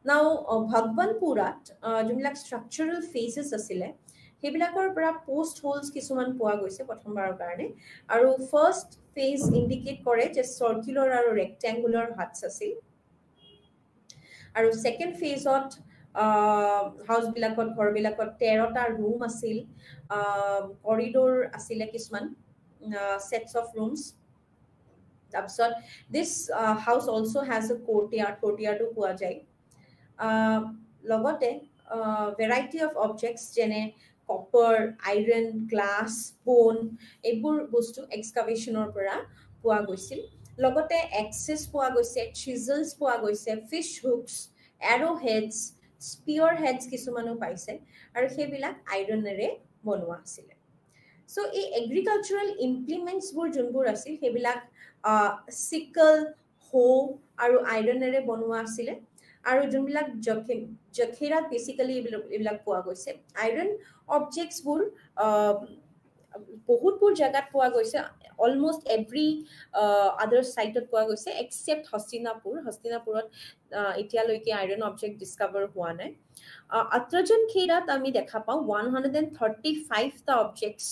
নাও ভগৱানপুৰাত যোনবিলাক ষ্ট্ৰাকচাৰেল ফেচেছ আছিলে সেইবিলাকৰ পৰা পোষ্ট হোলছ কিছুমান পোৱা গৈছে প্ৰথমবাৰৰ কাৰণে, আৰু ফাৰ্ষ্ট ফেজ ইণ্ডিকেট কৰে যে চাৰ্কুলাৰ আৰু ৰেক্টেংগুলাৰ হাটছ আছিল। আৰু সেকেন্ড ফেজত হাউস বিলাকত ঘৰ বিলাকত 13টা ৰুম আছিল কৰিডৰ আছিলে কিছুমান sets of rooms তাৰপিছত this house also has a courtyard পোৱা যায় লগতে variety of objects যেনে copper iron glass bone এইবোৰ বস্তু এক্সকাভেশনৰ পৰা পোৱা গৈছিল লগতে axes পোৱা গৈছে chisels পোৱা গৈছে fish hooks arrowheads spear heads কিছুমানো পাইছে আৰু সেইবিলাক আইৰনেৰে বনোৱা আছিল So, এই agricultural implements বোৰ যোনবোৰ আছিল সেইবিলাক sickle, hoe আৰু ironৰে বনোৱা আছিল আৰু যোনবিলাক জখেৰাত বেসিক্যালি এইবিলাক পোৱা গৈছে iron objects বোৰ বহুতবোৰ জায়গাত পোৱা গৈছে almost every other site পোৱা গৈছে except হস্তিনাপুৰত এতিয়ালৈকে iron object discover হোৱা নাই আত্ৰাজন খেৰাত আমি দেখা পাওঁ 135 টা objects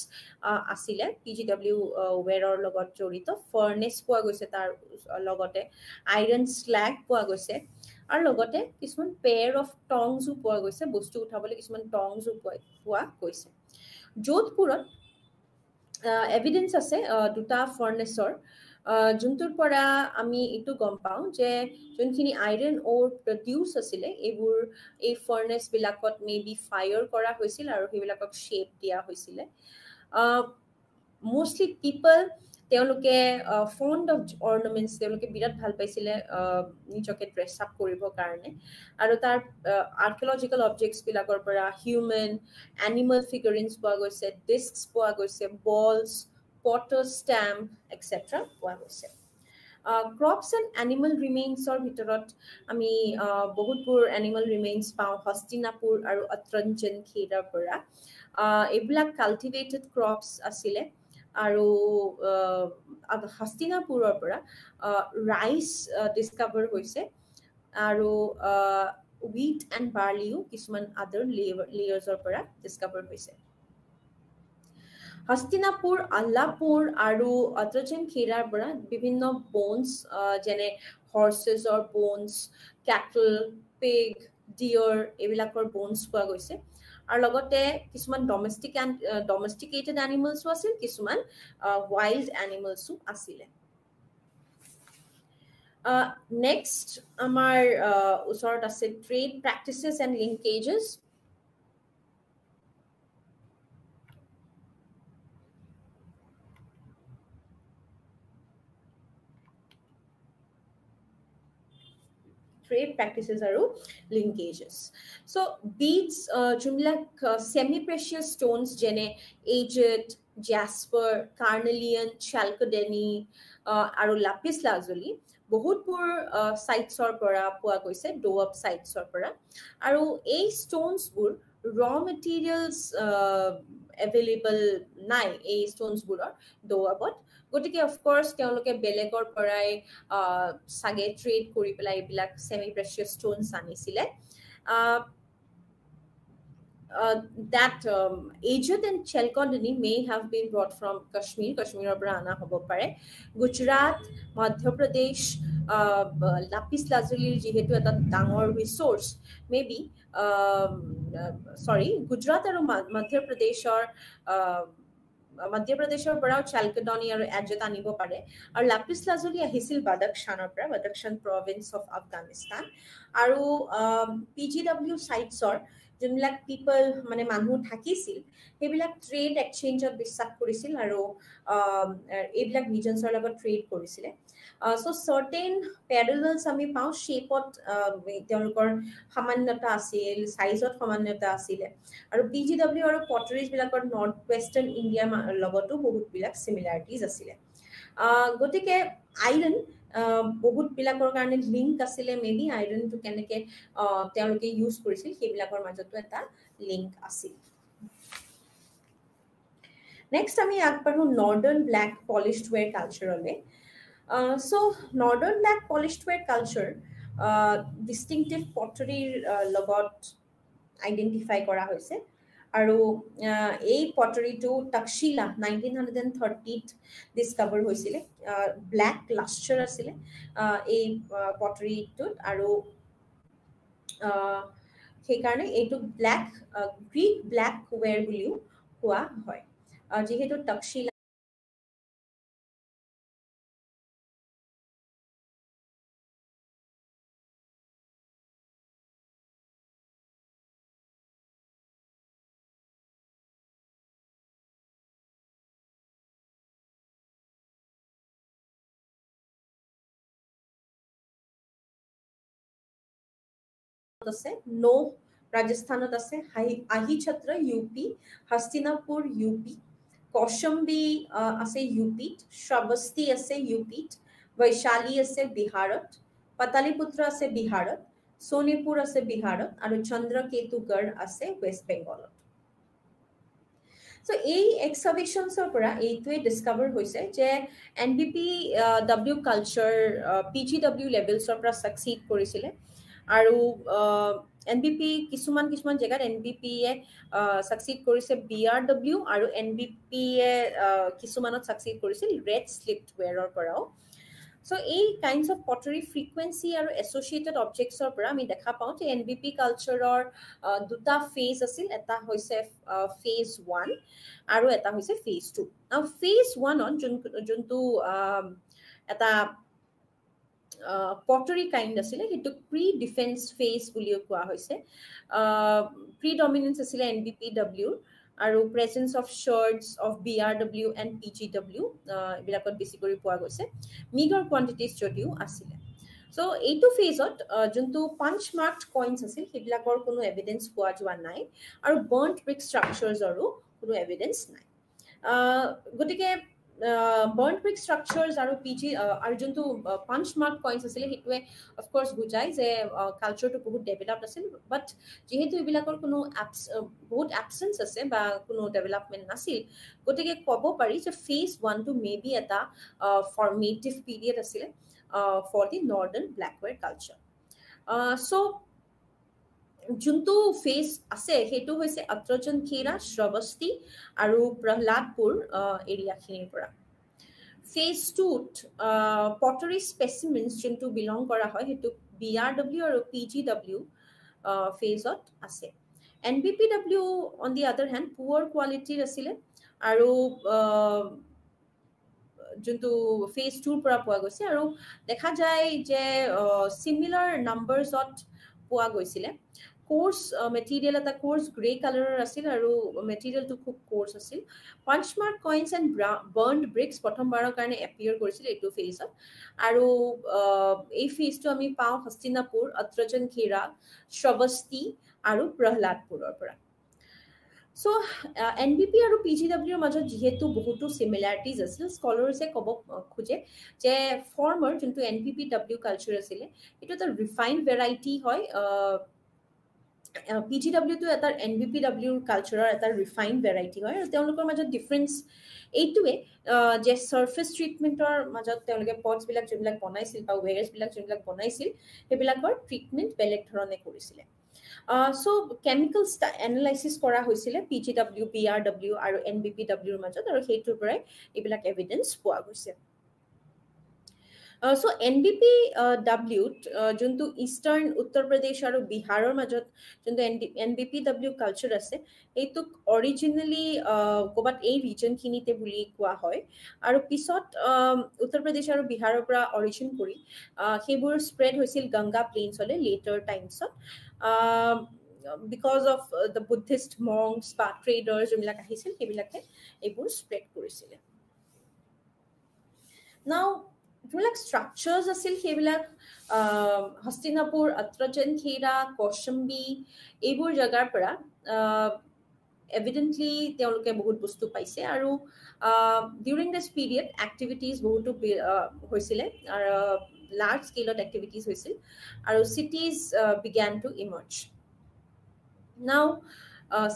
আছিলে PGW ওৱেৰৰ লগত জড়িত ফাৰ্নেস পোৱা গৈছে তাৰ লগতে আইৰন স্ল্যাগ পোৱা গৈছে আৰু লগতে কিছুমান পেয়াৰ অফ টংস পোৱা গৈছে বস্তু উঠাবলৈ কিছুমান টংস পোৱা গৈছে যোধপুৰত এভিডেন্স আছে দুটা ফাৰ্নেসৰ যোনটোৰ পৰা আমি এটো গম পাওঁ যে যোনখিনি আইৰন ওৰ প্ৰডিউস আছিলে এইবোৰ এই ফাৰ্নেস বিলাকত মেবি ফায়াৰ কৰা হৈছিল আৰু সেইবিলাকক শেপ দিয়া হৈছিল mostly people তেওঁলোকে fond of ornaments তেওঁলোকে বিৰাট ভাল পাইছিলে নিজকে ড্ৰেছ আপ কৰিবৰ কাৰণে আৰু তাৰ আৰ্কিঅলজিক্যাল অবজেক্টস বিলাকৰ পৰা হিউম্যান এনিমেল ফিগাৰিনস পোৱা গৈছে ডিস্কস পোৱা গৈছে বলস পটাৰ ষ্টাম্প এটসেট্ৰা পোৱা গৈছে crops and animal remains or ভিতৰত আমি বহুতবোৰ animal remains পাওঁ হস্তিনাপুৰ আৰু আত্ৰাঞ্জন খেৰাৰ পৰা এইবিলাক কাল্টিভেটেড ক্ৰপস আছিলে আৰু হস্তিনাপুৰৰ পৰা ৰাইস ডিস্কভাৰ হৈছে আৰু wheat and barley কিছুমান আদাৰ লেয়াৰ্ছৰ পৰা ডিস্কভাৰ হৈছে হস্তিনাপুৰ আল্লাপুৰ আৰু আত্ৰাজন খেৰাৰ পৰা বিভিন্ন bones যেনে horses or bones cattle pig deer এইবিলাকৰ bones পোৱা গৈছে আৰু লগতে কিছুমান domesticated animals আছিল কিছুমান wild animals আছিল next আমাৰ ওচৰত আছে trade practices and linkages trade practices আৰু linkages so beads jumlak semi precious stones jene agate jasper carnelian chalcedony আৰু lapis lazuli বহুতবোৰ সাইটছৰ পৰা পোৱা গৈছে ডোআপ সাইটছৰ পৰা আৰু এই stones বোৰ raw materials available নাই এই stones বোৰৰ ডোআপত গতিকে অফ কোৰ্স তেওঁলোকে বেলেগৰ পৰাই সাগে ট্ৰেড কৰি পেলাই এইবিলাক সেমি প্ৰেচিয়াছ ষ্টোনছ আনিছিলে that agate and chalcedony may have been brought from Kashmir পৰা আনা হ'ব পাৰে গুজৰাট মধ্য প্ৰদেশ লাপিছ লাজুলিৰ যেহেতু এটা ডাঙৰ ৰিসোৰ্স মেবি গুজৰাট আৰু মধ্য প্ৰদেশৰ পৰাও chalcedony আৰু agate আনিব পাৰে আৰু লাপিছ লাজুলি আহিছিল বাদাখশানৰ পৰা বাদাখশান প্ৰভিন্স অফ আফগানিস্তান আৰু PGW সাইটছৰ যোনবিলাক পিপল মানে মানুহ থাকিছিল সেইবিলাক ট্ৰেড এক্সচেঞ্জত বিশ্বাস কৰিছিল আৰু এইবিলাক ৰিজনছৰ লগত ট্ৰেড কৰিছিল so certain parallels আমি পাওঁ শেপত তেওঁলোকৰ সামান্যতা আছিল সাইজত সামান্যতা আছিল আৰু PGW আৰু পটাৰিজ বিলাকৰ নৰ্থ ওয়েষ্টাৰ্ণ ইণ্ডিয়া লগতো বহুত বিলাক সিমিলাৰিটিজ আছিল গতিকে আইৰন বহুত বিলাকৰ কাৰণে লিংক আছিলে মেবি আইৰন টু কেনেকে তেওঁলোকে ইউজ কৰিছিল সেইবিলাকৰ মাজতো এটা লিংক আছিল নেক্সট আমি আগবাঢ়ো নৰ্দাৰ্ণ ব্ল্যাক পলিশড ওয়্যাৰ কালচাৰলে so northern black polished ware culture distinctive pottery লগত identify কৰা হৈছে আৰু এই পটাৰিটো তক্ষশিলা 1930 ডিস্কভাৰ হৈছিল ব্ল্যাক লাস্টাৰ আছিল এই পটাৰিটো আৰু সেইকাৰণে এইটো ব্লেক গ্ৰীক ব্লেক ৱেৰ বুলিও কোৱা হয় যিহেতু তক্ষশিলা আছে নো ৰাজস্থানত আছে আহি ছত্ৰ ইউপি হস্তিনাপুৰ ইউপি কৌশম্বী আছে ইউপিত শ্ৰাৱস্তি আছে ইউপিত বৈশালী আছে বিহাৰত পাটালিপুত্ৰ আছে বিহাৰত সোনিপুৰ আছে বিহাৰত আৰু চন্দ্ৰকেতুগড় আছে ৱেষ্ট বেংগলত So, এই excavations পৰা এইটোৱে ডিস্কভাৰ হৈছে যে NBPW কালচাৰ PGW লেভেলছৰ পৰা সাকসিড কৰিছিলে আৰু NBP কিছুমান জেগাত NBP এ সাকসিড কৰিছে BRW আৰু NBP এ কিছুমানত সাকসিড কৰিছিল ৰেড স্লিপড ৱেৰৰ পৰাও So, এই kinds of pottery frequency আৰু associated objects or পৰা আমি দেখা পাওঁ যে NBP কালচাৰৰ দুটা ফেজ আছিল এটা হৈছে ফেজ 1 আৰু এটা হৈছে ফেজ 2 now ফেজ 1 on যোনটো এটা pottery kind আছিলে হেতু প্ৰি ডিফেন্স ফেজ বুলি কোৱা হৈছে প্ৰিডমিনেন্স আছিলে NBPW আৰু presence of shards of BRW and PGW বিলাকত বেছি কৰি পোৱা গৈছে meager quantities যদিও আছিলে so এইটো ফেজত যোনটো punch marked coins আছিল হেবিলাকৰ কোনো এভিডেন্স পোৱা যোৱা নাই আৰু burnt brick structures আৰু কোনো এভিডেন্স নাই গতিকে burnt brick structures আৰু PG আৰু যোনটো punch marked coins আছিল হেতুৱে of course বুজাই যে কালচাৰটো বহুত ডেভেলপড আছিল বাট যেহেতু এবিলাকৰ কোনো বহুত absence আছে বা কোনো ডেভেলপমেন্ট নাছিল গতিকে ক'ব পাৰি যে ফেজ 1 to maybe এটা formative period আছিল for the northern blackware culture so যোনটো ফেজ আছে হেতু হৈছে আত্ৰজনখেৰা শ্ৰাৱস্তি আৰু প্ৰহ্লাদপুৰ এৰিয়াখিনিৰ পৰা ফেজ 2 pottery specimens যোনটো বিলং কৰা হয় হেতু BRW আৰু PGW ফেজত আছে NBPW on the other hand poor quality আছিলে আৰু যোনটো ফেজ 2 পৰা পোৱা গৈছে আৰু দেখা যায় যে সিমিলাৰ নাম্বাৰছত পোৱা গৈছিলে কোৰ্স মেটেৰিয়েল এটা কোৰ্স গ্ৰে কালাৰৰ আছিল আৰু মেটেৰিয়েলটো খুব কোৰ্স আছিল পাঞ্চ মাৰ্ক কইনছ এণ্ড বাৰ্নড ব্ৰিক্স প্ৰথমবাৰৰ কাৰণে এপিয়াৰ কৰিছিল এইটো ফেজত আৰু এই ফেজটো আমি পাওঁ হস্তিনাপুৰ আত্ৰজনখেৰা শ্ৰাৱস্তি আৰু প্ৰহ্লাদপুৰৰ পৰা So, NBP আৰু PGW মাজত যেহেতু বহুতো সিমিলাৰিটিজ আছিল স্কলাৰছে ক'ব খুজে যে ফৰ্মাৰ যোনটো NBPW কালচাৰ আছিল এটা এটা ৰিফাইন্ড ভেৰাইটি হয় PGW to এটা NBPW কালচাৰৰ এটা ৰিফাইন্ড ভেৰাইটি হয় আৰু তেওঁলোকৰ মাজত ডিফাৰেন্স এইটোৱে যে সাৰফেস ট্ৰিটমেন্টৰ মাজত তেওঁলোকে পটছ বিলাক যোনবিলাক বনাইছিল বা ৱেয়াৰ্স বিলাক যোনবিলাক বনাইছিল সেইবিলাকৰ ট্ৰিটমেন্ট বেলেগ ধৰণে কৰিছিল so chemical analysis কৰা হয়েছিল PGW BRW আৰু NBPW ৰ মাজত আৰু হেতুৰ পৰাই এইবিলাক এভিডেন্স পোৱা গৈছে so NBPW যোনটো ইষ্টাৰ্ণ উত্তৰ প্ৰদেশ আৰু বিহাৰৰ মাজত যোনটো NBPW কালচাৰ আছে এইটো অৰিজিনালি কোবাত এই ৰিজন খিনিতে বুলি কোৱা হয় আৰু পিছত উত্তৰ প্ৰদেশ আৰু বিহাৰৰ পৰা অৰিজিন কৰি সেইবোৰ স্প্ৰেড হৈছিল গংগা প্লেইনছলে লেটাৰ টাইমছত because of the Buddhist monks বা traders যোনবিলাক আহিছিল সেইবিলাকে এইবোৰ স্প্ৰেড কৰিছিল now যোনবিলাক structures আছিল সেইবিলাক হস্তিনাপুৰ আত্ৰজনখেৰা কৌশম্বী এইবোৰ জাগাৰ পৰা evidently তেওঁলোকে বহুত বস্তু পাইছে আৰু during this period activities বহুতো হৈছিল আৰু large scale of activities হৈছিল আৰু cities began to emerge now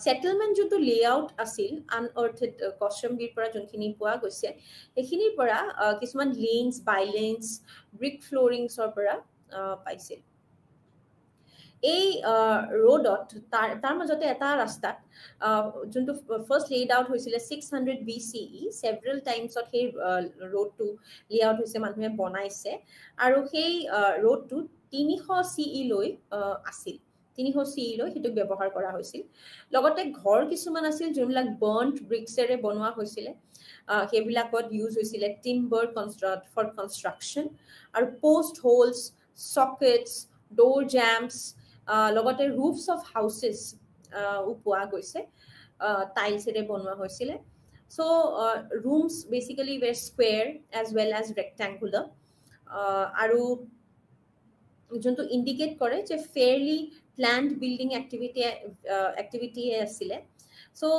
settlement যোনটো layout আছিল unearthed কৌশম্বীৰ পৰা যোনখিনি পোৱা গৈছে এইখিনিৰ পৰা কিছুমান lanes bylanes brick flooringsৰ পৰা পাইছিল এই ৰোডত তাৰ মাজতে এটা ৰাস্তাত যোনটো ফাৰ্স্ট লেড আউট হৈছিল 600 BCE several times of সেই ৰোডটো লেআউট হৈছে মানুহে বনাইছে আৰু সেই ৰোডটো 300 CE লৈ আছিল 300 লৈ হিটো ব্যৱহাৰ কৰা হৈছিল লগতে ঘৰ কিছুমান আছিল যোনবিলাক বাৰ্ণ্ট ব্ৰিক্সেৰে বনোৱা হৈছিল হেবিলাকত ইউজ হৈছিল টিম্বাৰ ফৰ কনষ্ট্ৰাকচন আৰু পোষ্ট হোলছ সকেটছ ডোৰ জাম্পছ লগতে roofs of houses পোৱা গৈছে টাইলছেৰে বনোৱা হৈছিল so rooms basically were square as well as rectangular আৰু যোনটো ইন্ডিকেট কৰে যে fairly planned building activity asile so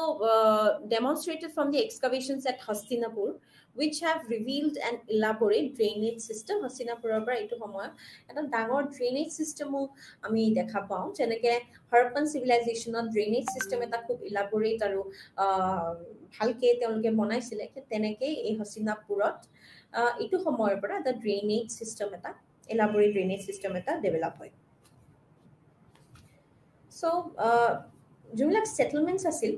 demonstrated from the excavations at Hastinapur which have revealed an elaborate drainage system Hastinapur pora etu samoy eta dangor drainage system ami dekha pao jeneke Harappan civilization drainage system eta khub elaborate aru bhalke teonke banaisile teneke ei Hastinapurot etu samoy pora the drainage system eta elaborate drainage system eta develop hoy so jumlak settlements asil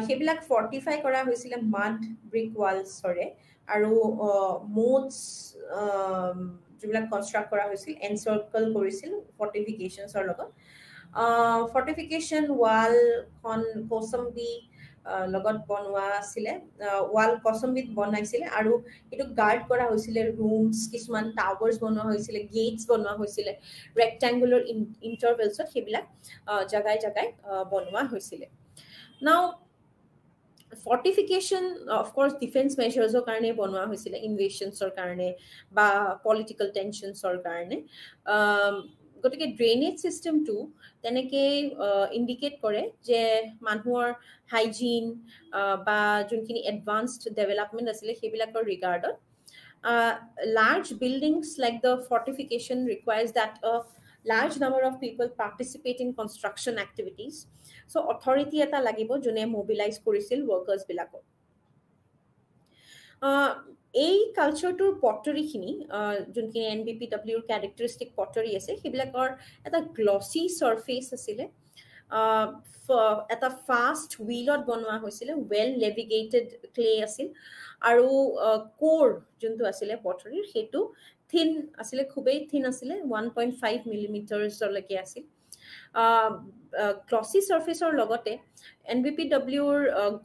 hebilak fortify kora hoisile mud brick walls ore aru moats jumlak construct kora hoisil encircle korisil fortifications or logot fortification wall kon Kosambi লগত বনোৱা আছিলে ওয়াল কসমবিত বনাইছিলে আৰু এটো guard কৰা হৈছিলে ৰুমস কিছুমান টাৱাৰ্স বনোৱা হৈছিলে গেটস বনোৱা হৈছিলে ৰেক্টেঙ্গুলাৰ ইন্টাৰভেলছত হেবিলাক জাগাই জাগাই বনোৱা হৈছিলে নাও fortification of course defense measures or karone bonwa hoisile invasions or karone ba political tensions or karone gotike drainage system to teneke indicate kore je manhur hygiene ba junkini advanced development asile hebilakor regarded large buildings like the fortification requires that a large number of people participate in construction activities so authority eta lagibo jone mobilize korisil workers bilako এই কালচাৰটোৰ পটৰি খিনি যোনখিনি NBPW ৰ characteristic পটৰি আছে হেবিলাকৰ এটা glossy surface আছিলে এটা fast হুইলত বনোৱা হৈছিল ওয়েল নেভিগেটেড ক্লে আছিল আৰু কোৰ যোনটো আছিলে পটৰিৰ হেতু থিন asile khubei thin asile 1.5 millimeters লকে আছিল glossy surface or logote NBPW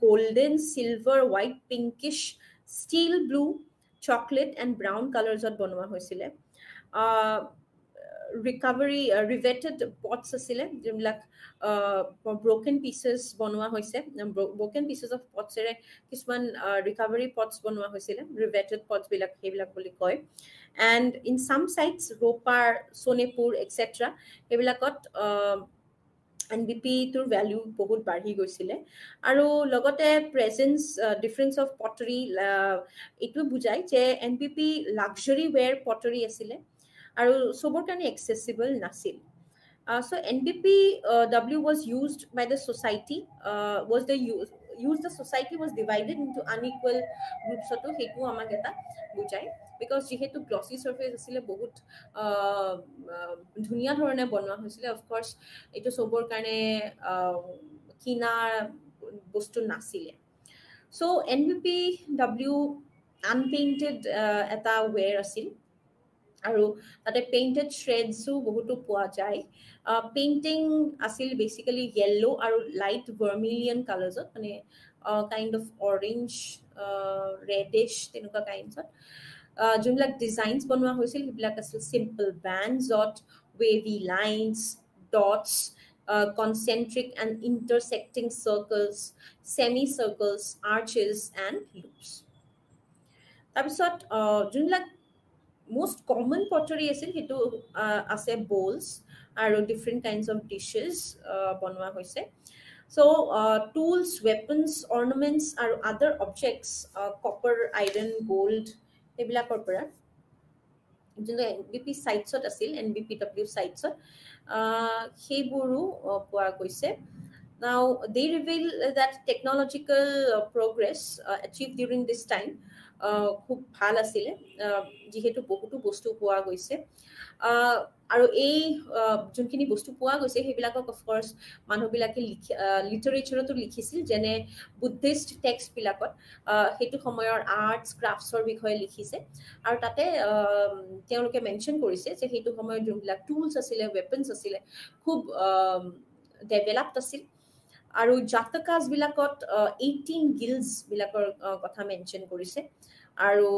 golden silver white pinkish steel blue chocolate and brown colors ot bonwa hoisile recovery riveted pots asile jimlak broken pieces bonwa hoise broken pieces of pots ere kisman recovery pots bonwa hoisile riveted pots bilak hebilak boli koy and in some sites Ropar Sonepur etc hebilakot NBP tur value বহুত বাঢ়ি গৈছিলে আৰু লগতে presence difference of পটৰি এটো বুজাই যে NBP luxury where পটৰি আছিল আৰু সবৰ কাৰণে accessible নাছিল so NBPW was used by the society the society was divided into unequal groups to hetu amak eta bujai because jehetu glossy surface asile bahut dhuniya dhorone bonwa hoisile of course eto sobor kane kina bostu nasile so NBPW unpainted eta wear asil আৰু তাতে painted শ্ৰেডসও বহুতো পোৱা যায় painting আছিল basically yellow আৰু light vermilion colors মানে kind of orange reddish তেনুকা kinds যোনবিলাক designs বনোৱা হৈছিল হিবিলাক আছিল simple bands ot wavy lines dots concentric and intersecting circles semicircles arches and loops তাৰপিছত যোনবিলাক most common pottery asil hetu ase bowls aru different kinds of dishes bonwa hoise so tools weapons ornaments aru other objects copper iron gold ebilakor pora june NBP sites ot asil NBPW sites ot heburu poa goise Now they reveal that technological progress achieved during this time খুব ভাল আছিলে যেহেতু বহুতো বস্তু পোৱা গৈছে আৰু এই যোনখিনি বস্তু পোৱা গৈছে সেইবিলাকক অফক'ৰ্ছ মানুহবিলাকে লিটাৰেচাৰতো লিখিছিল যেনে বুদ্ধিষ্ট টেক্সটবিলাকত সেইটো সময়ৰ আৰ্টছ ক্ৰাফ্টছৰ বিষয়ে লিখিছে আৰু তাতে তেওঁলোকে মেনশ্যন কৰিছে যে সেইটো সময়ত যোনবিলাক টুলছ আছিলে ৱেপনছ আছিলে খুব ডেভেলপড আছিল আৰু জাতকাজ বিলাকত 18 গিল্ডছ বিলাকৰ কথা মেনশ্যন কৰিছে আৰু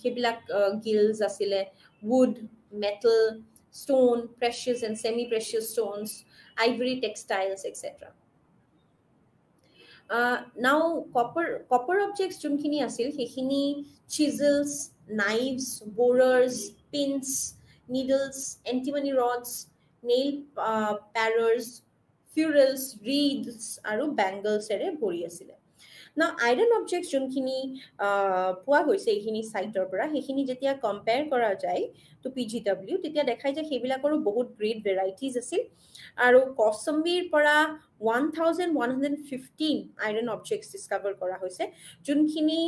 সেইবিলাক গিল্ডছ আছিলে wood metal stone precious and semi precious stones ivory textiles etc now copper objects যোনখিনি আছিল সেইখিনি chisels knives borers pins needles antimony rods nail patters ferrules reeds আৰু bangles এৰে ভৰি আছিল Now, iron objects যোনখিনি পোৱা গৈছে এইখিনি সাইটৰ পৰা সেইখিনি যেতিয়া কম্পেয়াৰ কৰা যায় to PGW তেতিয়া দেখাই যে সেইবিলাকৰো বহুত গ্ৰেট ভেৰাইটিজ আছিল আৰু কৌশম্বীৰ পৰা 1115 iron objects discover কৰা হৈছে যোনখিনি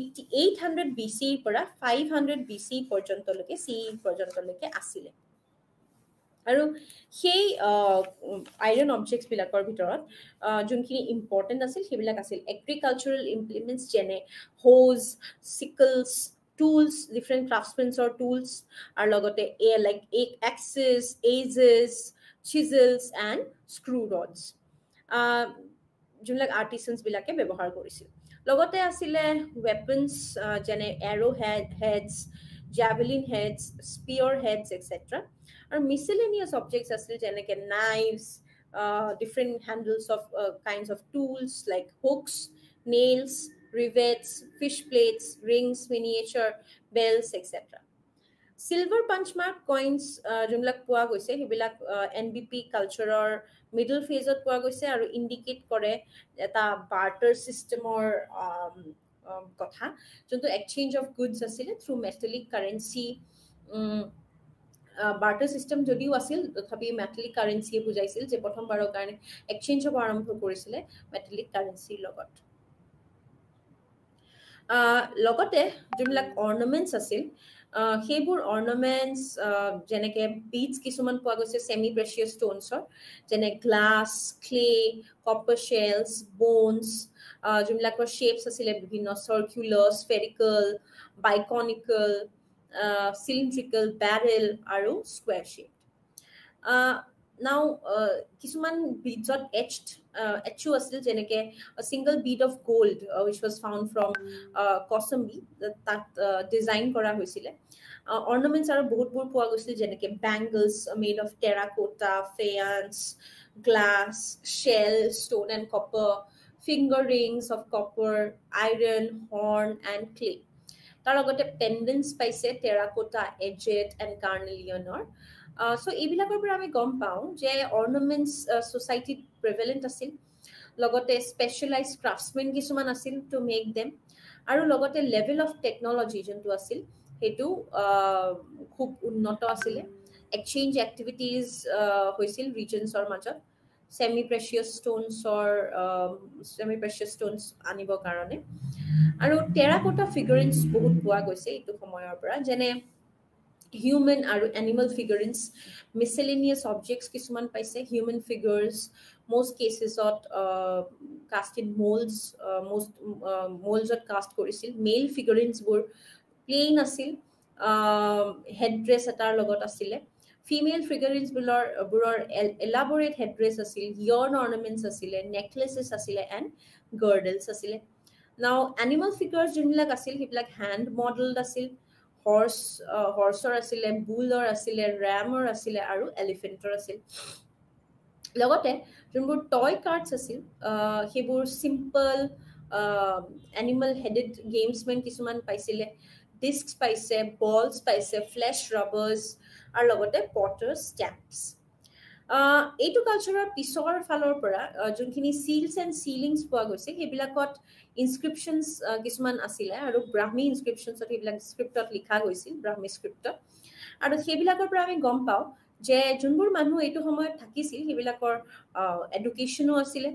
800 BC পৰা 500 BC পৰ্যন্তলৈকে CE পৰ্যন্তলৈকে আছিল আৰু সেই আইৰন অবজেক্টছ বিলাকৰ ভিতৰত যোনখিনি ইম্পৰ্টেণ্ট আছিল সেইবিলাক আছিল এগ্ৰিকালচাৰেল ইমপ্লিমেণ্টছ যেনে হোজ সিকলছ টুলছ ডিফাৰেণ্ট ক্ৰাফ্টছমেনছৰ টুলছ আৰু লগতে like axes adzes chisels and screw rods যোনবিলাক আৰ্টিচানছবিলাকে ব্যৱহাৰ কৰিছিল লগতে আছিলে ৱেপনছ যেনে arrow heads javelin heads, spear heads, etc. Or miscellaneous objects as like knives, different handles of kinds of tools like hooks, nails, rivets, fish plates, rings, miniature, bells, etc. Silver punch mark coins, jumlak poa goise, hibilak NBP culture middle phase of poa goise, or indicate kore eta barter system or কথা যোনটো exchange of goods আছিলে through metallic currency barter system যদিও আছিল তথাপি metallic কাৰেন্সিয়ে বুজাইছিল যে প্ৰথমবাৰৰ কাৰণে এক্সচেঞ্জ হ'ব আৰম্ভ কৰিছিলে মেটালিক কাৰেন্সিৰ লগত লগতে যোনবিলাক অৰ্নামেণ্টছ আছিল সেইবোৰ অৰ্নামেণ্টছ যেনেকৈ বিডছ কিছুমান পোৱা গৈছে ছেমি প্ৰেচিয়াছ ষ্ট'নছৰ যেনে glass clay copper shells bones যোনবিলাকৰ শ্বেপছ আছিলে বিভিন্ন circular spherical biconical cylindrical barrel আৰু স্কুৱেৰ শ্বেপ নাও কিছুমান বিডছত এচো আছিল যেনেকে single bead of gold which was found from Kaushambi তাত ডিজাইন কৰা হৈছিলে অৰ্নামেণ্টছ আৰু বহুতবোৰ পোৱা গৈছিল যেনেকে bangles made of terracotta faience glass shell stone and copper finger rings of copper, iron, horn, and clay. তাৰ লগতে পেণ্ডেন্টছ পাইছে টেৰাকোটা এজেড এণ্ড কাৰ্নেলিয়নৰ চ' এইবিলাকৰ পৰা আমি গম পাওঁ যে অৰ্নামেণ্টছ ছ'চাইটিত প্ৰিভেলেণ্ট আছিল লগতে স্পেচিয়েলাইজ ক্ৰাফ্টছমেন কিছুমান আছিল টু মেক দেম আৰু লগতে লেভেল অফ টেকনলজি যোনটো আছিল সেইটো খুব উন্নত আছিলে এক্সচেঞ্জ এক্টিভিটিজ হৈছিল ৰিজনছৰ মাজত semi precious stones আনিবৰ কাৰণে আৰু টেৰাকোটা ফিগাৰিন্স বহুত পোৱা গৈছে এইটো সময়ৰ পৰা যেনে হিউমেন আৰু এনিমেল ফিগাৰিন্স মিসেলেনিয়াস অবজেক্টছ কিছুমান পাইছে human figures most cases of cast in molds moldsত cast কৰিছিল মেল ফিগাৰিন্স বোৰ প্লেন আছিল হেডড্ৰেছ এটাৰ লগত আছিলে female figurines burar elaborate headdress asil yarn ornaments asile necklaces asile and girdles asile now animal figures junilak asil hiblak hand modeled asil horseor asile bullor asile ramor asile aru elephantor asil logote junbur toy cards asil hebur simple animal headed gamesmen kisuman paisile discs paise balls paise flesh rubbers আৰু লগতে পটাৰ ষ্টেম্পছ এইটো কালচাৰৰ পিছৰ ফালৰ পৰা যোনখিনি সিলছ and সিলিংছ পোৱা গৈছে সেইবিলাকত ইনস্ক্ৰিপশ্যনছ কিছুমান আছিলে আৰু ব্ৰাহ্মী ইনস্ক্ৰিপশ্যনছত সেইবিলাক স্ক্ৰিপ্টত লিখা গৈছিল ব্ৰাহ্মী স্ক্ৰিপ্টত আৰু সেইবিলাকৰ পৰা আমি গম পাওঁ যে যোনবোৰ মানুহ এইটো সময়ত থাকিছিল সেইবিলাকৰ এডুকেশ্যনো আছিলে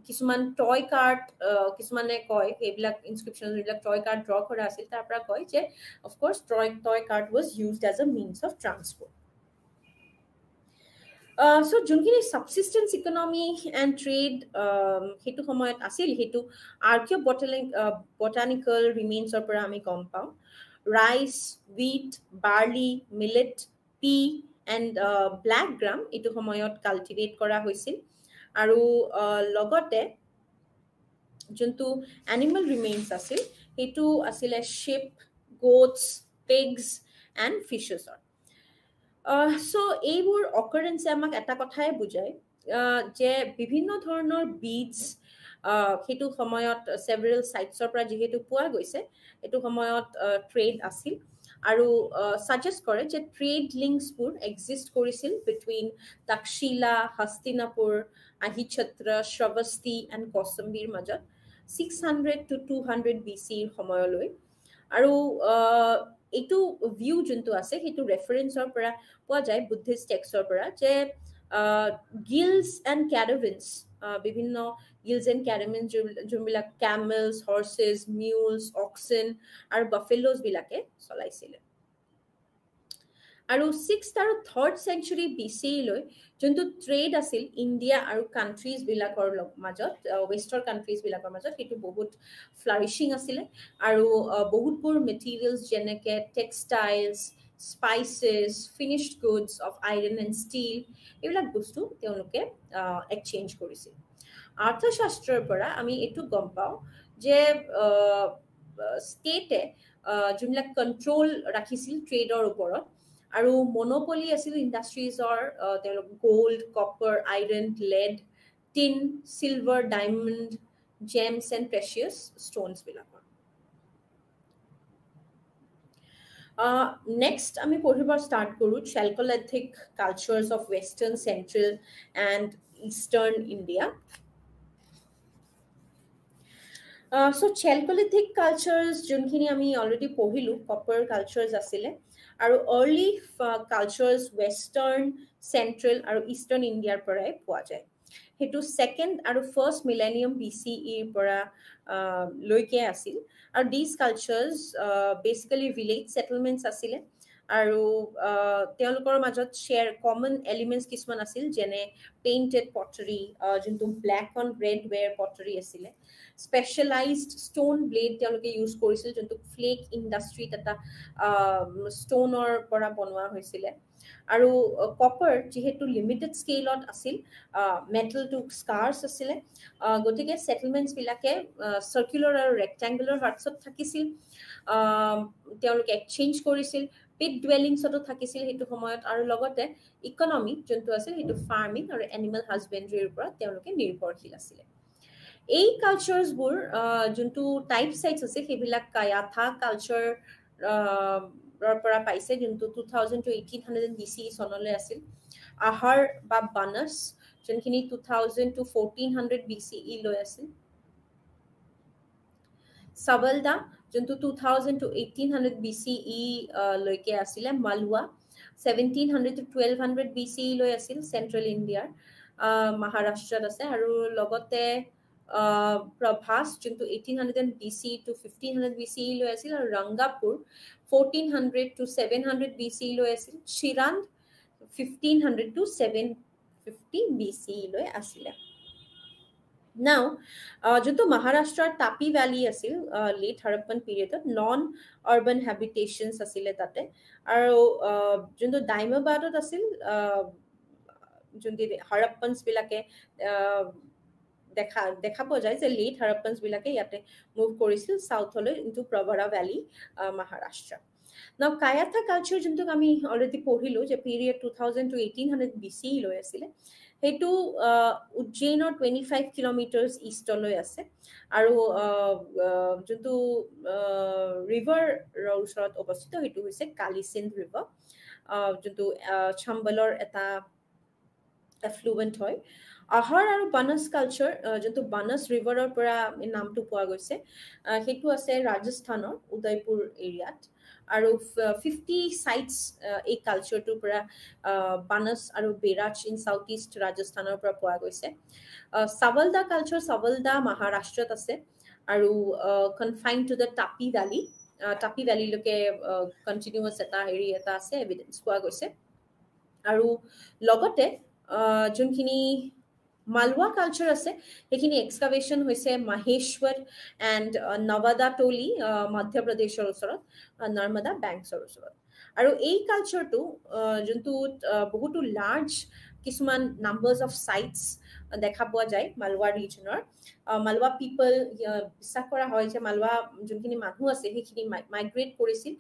কিছুমান টয় কাৰ্ড কিছুমানে কয় সেইবিলাক ইনস্ক্ৰিপশ্যন যিবিলাক টয় কাৰ্ড ড্ৰ কৰা আছিল তাৰ পৰা কয় যে of course toy cart was used as a means of transport so যোনখিনি subsistence economy and trade হেতু সময়ত আছিল হেতু botanical remains অৰ পৰা আমি গম পাওঁ rice wheat barley millet pea and black gram এটো সময়ত কাল্টিভেট কৰা হৈছিল আৰু লগতে যোনটো animal remains আছিল হেতু আছিলে sheep goats pigs and fishes so এইবোৰ occurrence আমাক এটা কথাই বুজায় যে বিভিন্ন ধৰণৰ beads হেতু সময়ত several sites পৰা যেহেতু পোৱা গৈছে এটো সময়ত trade আছিল আৰু suggest কৰে যে trade links বোৰ exist কৰিছিল between Takshila, Hastinapur, Ahichatra, Shravasti and Kausambir মাজত 600 to 200 BC সময়লৈ আৰু এইটো ভিউ যোনটো আছে সেইটো ৰেফাৰেন্সৰ পৰা পোৱা যায় বুদ্ধিষ্ট টেক্সটৰ পৰা যে গিল্ডছ এণ্ড ক্যাৰাভেন্স বিভিন্ন গিল্ডছ এণ্ড ক্যাৰাভেন্স যোনবিলাক ক্যামেলছ হৰ্চেছ মিউলছ অক্সেন আৰু বাফেলোজ বিলাকে চলাইছিলে আৰু 6th আৰু 3rd century BC লৈ যোনটো ট্ৰেড আছিল ইণ্ডিয়া আৰু কান্ট্ৰিজ বিলাকৰ মাজত ৱেষ্টাৰ্ণ কান্ট্ৰিজ বিলাকৰ মাজত সেইটো বহুত ফ্লাৰিশিং আছিল আৰু বহুতবোৰ মেটেৰিয়েলছ যেনেকে textiles spices finished goods of iron and steel এইবিলাক বস্তু তেওঁলোকে এক্সচেঞ্জ কৰিছিল অৰ্থশাস্ত্ৰৰ পৰা আমি এইটো গম পাওঁ যে ষ্টেটে যোনবিলাক কণ্ট্ৰল ৰাখিছিল ট্ৰেডৰ ওপৰত আৰু মনোপলি আছিল ইণ্ডাষ্ট্ৰিজৰ তেওঁলোক gold copper iron lead tin silver diamond gems and precious stones বিলাকৰ নেক্সট আমি পঢ়িব ষ্টাৰ্ট কৰোঁ chalcolithic cultures of western central and eastern India so Chalcolithic cultures যোনখিনি আমি অলৰেডি পঢ়িলো কপাৰ কালচাৰ্ছ আছিলে আৰু early cultures western central আৰু eastern ইণ্ডিয়াৰ পৰাই পোৱা যায় হেতু second আৰু first millennium BCE পৰা লৈকে আছিল আৰু these cultures basically village settlements আছিলে আৰু তেওঁলোকৰ মাজত share common elements কিছুমান আছিল যেনে painted pottery যোনটো black on red ware pottery আছিলে specialized stone blade তেওঁলোকে ইউজ কৰিছিল যোনটো ফ্লেক ইণ্ডাষ্ট্ৰীত এটা ষ্টনৰ পৰা বনোৱা হৈছিলে আৰু কপাৰ যেহেতু লিমিটেড স্কেলত আছিল মেটেল টু স্কাৰ্ছ আছিলে গতিকে সেটেলমেন্টছ বিলাকে সাৰ্কুলাৰ আৰু ৰেক্টেংগুলাৰ হাৰ্টছত থাকিছিল তেওঁলোকে এক্সচেঞ্জ কৰিছিল পিট ডুৱেলিংছতো থাকিছিল সেইটো সময়ত আৰু লগতে ইকনমি যোনটো আছিল সেইটো ফাৰ্মিং আৰু এনিমেল হাজবেণ্ডৰীৰ ওপৰত তেওঁলোকে নিৰ্ভৰশীল আছিলে এই কালচাৰ্ছবোৰ যোনটো টাইপ সাইটছ আছে সেইবিলাক কায়াথা কালচাৰ পৰা পাইছে যোনটো 2000 to 1800 BC চনলৈ আছিল আহাৰ বা বানস যোনখিনি 2000 to 1400 BCE লৈ আছিল সাবলদা যোনটো 2000 to 1800 BCE লৈকে আছিলে মালৱা 1700 to 1200 BCE লৈ আছিল চেন্ট্ৰেল ইণ্ডিয়াৰ মহাৰাষ্ট্ৰত আছে আৰু লগতে প্ৰভাস যোনটো 1800 BC to 1500 BCE লৈ আছিল আৰু ৰংগাপুৰ 1400 to 700 BCE লৈ আছিল চিৰান্দ 1500 to 750 BCE লৈ আছিল Now, যোনটো মহাৰাষ্ট্ৰৰ টাপি ভ্যালি আছিল লেট হাৰাপ্পান পিৰিয়ডত নন আৰবান হ্যাবিটেশনছ আছিল তাতে আৰু যোনটো ডাইমাবাদত আছিল যোনটো হাৰাপ্পানছ বিলাকে দেখা পোৱা যায় যে লেট হাৰাপ্পানছ বিলাকে ইয়াতে মুভ কৰিছিল সাউথলৈ into Pravara valley Maharashtra Now, Kayatha culture যোনটোক আমি অলৰেডি পঢ়িলো যে পিৰিয়ড 2000 to 1800 BCE লৈ আছিল হেতু উজ্জয়নৰ 25 কিলোমিটাৰছ ইষ্টলৈ আছে আৰু যোনটো ৰিভাৰ ওচৰত অৱস্থিত হেতু হৈছে কালিসিন্ধ ৰিভাৰ যোনটো চম্বলৰ এটা এফ্লুৱেন্ট হয় আহাৰ আৰু বানাস কালচাৰ যোনটো বানাস ৰিভাৰৰ পৰা নামটো পোৱা গৈছে সেইটো আছে ৰাজস্থানৰ উদয়পুৰ এৰিয়াত আৰু 50 সাইটস এই কালচাৰটোৰ পৰা বানাস আৰু বেৰাজ ইন সাউথ ইষ্ট ৰাজস্থানৰ পৰা পোৱা গৈছে সাৱলদা কালচাৰ সাৱলদা মহাৰাষ্ট্ৰত আছে আৰু confine to the Tapi ভেলীলৈকে continuous এটা হেৰি এটা আছে এভিডেন্স পোৱা গৈছে আৰু লগতে যোনখিনি মালৱা কালচাৰ আছে সেইখিনি এক্সকাভেশ্যন হৈছে মাহেশ্বৰ এণ্ড নৱাদা টলি মধ্যপ্ৰদেশৰ ওচৰত নৰ্মদা বেংকছৰ ওচৰত আৰু এই কালচাৰটো যোনটো বহুতো লাৰ্জ কিছুমান নাম্বাৰ্ছ অফ চাইটছ দেখা পোৱা যায় মালৱা ৰিজনৰ মালৱা পিপল বিশ্বাস কৰা হয় যে মালৱা যোনখিনি মানুহ আছে সেইখিনি মাইগ্ৰেট কৰিছিল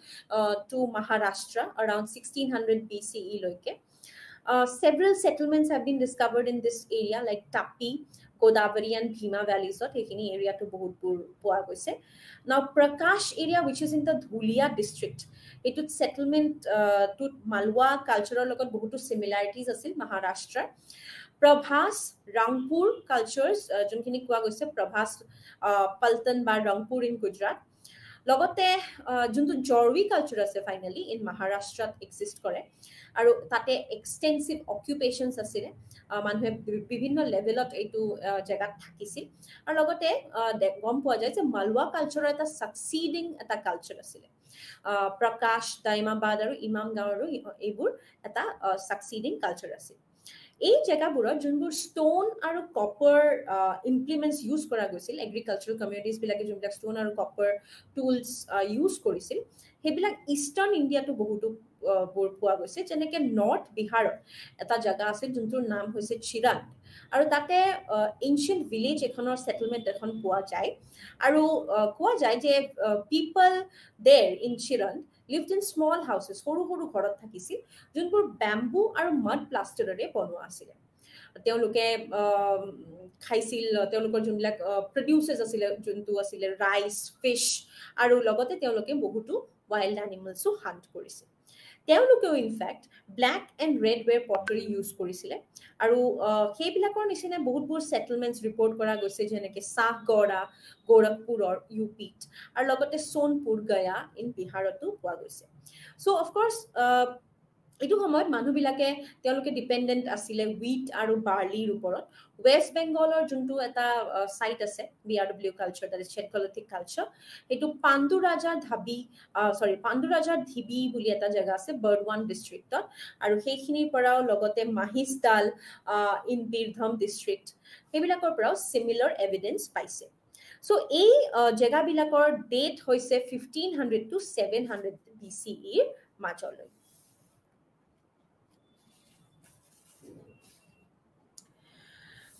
টু মহাৰাষ্ট্ৰ around 1600 BCE লৈকে several settlements have been discovered in this area like Tapi, Godavari and Bhima valleys of ekhini area to bahutpur poa goise now Prakash area which is in the Dhulia district it settlement to Malwa cultural logot bahutu similarities asil Maharashtra Prabhas Rangpur cultures jonkhini koa goise Prabhas Paltan ba Rangpur in Gujarat লগতে যোনটো জৰৱি culture আছে finally in মহাৰাষ্ট্ৰত exist কৰে আৰু তাতে extensive অকুপেশ্যনছ আছিলে মানুহে বিভিন্ন লেভেলত এইটো জেগাত থাকিছিল আৰু লগতে গম পোৱা যায় যে মালৱা কালচাৰৰ এটা সাকচিডিং এটা কালচাৰ আছিলে প্ৰকাশ দাইমাবাদ আৰু ইমামগাঁৱৰো এইবোৰ এটা সাকচিডিং কালচাৰ আছিল এই জেগাবোৰত যোনবোৰ ষ্টোন আৰু কপাৰ ইমপ্লিমেণ্টছ ইউজ কৰা গৈছিল এগ্ৰিকালচাৰেল কমিউনিটিজ বিলাকে যোনবিলাক ষ্টোন আৰু কপাৰ টুলছ ইউজ কৰিছিল সেইবিলাক ইষ্টাৰ্ণ ইণ্ডিয়াটো বহুতো পোৱা গৈছে যেনেকৈ নৰ্থ বিহাৰত এটা জেগা আছে যোনটোৰ নাম হৈছে চিৰাট আৰু তাতে এনচিয়েণ্ট ভিলেজ এখনৰ সেটেলমেণ্ট এখন পোৱা যায় আৰু কোৱা যায় যে পিপল দেৰ in চিৰাট lived in small houses সৰু সৰু ঘৰত থাকিছিল যোনবোৰ ব্যাম্বু আৰু মড প্লাষ্টাৰেৰে বনোৱা আছিল তেওঁলোকে খাইছিল তেওঁলোকৰ যোনবিলাক প্ৰডিউচেছ আছিল যোনটো আছিল ৰাইচ ফিশ আৰু লগতে তেওঁলোকে বহুতো wild animals হান্ট কৰিছিল তেওঁলোকেও in fact black and red ware pottery use কৰিছিলে আৰু সেইবিলাকৰ নিচিনা বহুতবোৰ সেটেলমেণ্টছ ৰিপৰ্ট কৰা গৈছে যেনেকৈ সাহগড়া গোৰখপুৰৰ ইউপিত আৰু লগতে সোনপুৰ গয়া ইন বিহাৰতো পোৱা গৈছে সো অফক'ৰ্ছ এইটো সময়ত মানুহবিলাকে তেওঁলোকে ডিপেণ্ডেণ্ট আছিলে হুইট আৰু বাৰ্লিৰ ওপৰত ৱেষ্ট বেংগলৰ যোনটো এটা সাইট আছে BRW culture that is chalcolithic culture এইটো পাণ্ডুৰাজাৰ ধিবি বুলি এটা জেগা আছে বৰৱান ডিষ্ট্ৰিক্টত আৰু সেইখিনিৰ পৰাও লগতে মাহিছডাল ইন বীৰভূম ডিষ্ট্ৰিক্ট সেইবিলাকৰ পৰাও সিমিলাৰ এভিডেন্স পাইছে সো এই জেগাবিলাকৰ ডেট হৈছে 1500 to 700 BCE মাজলৈ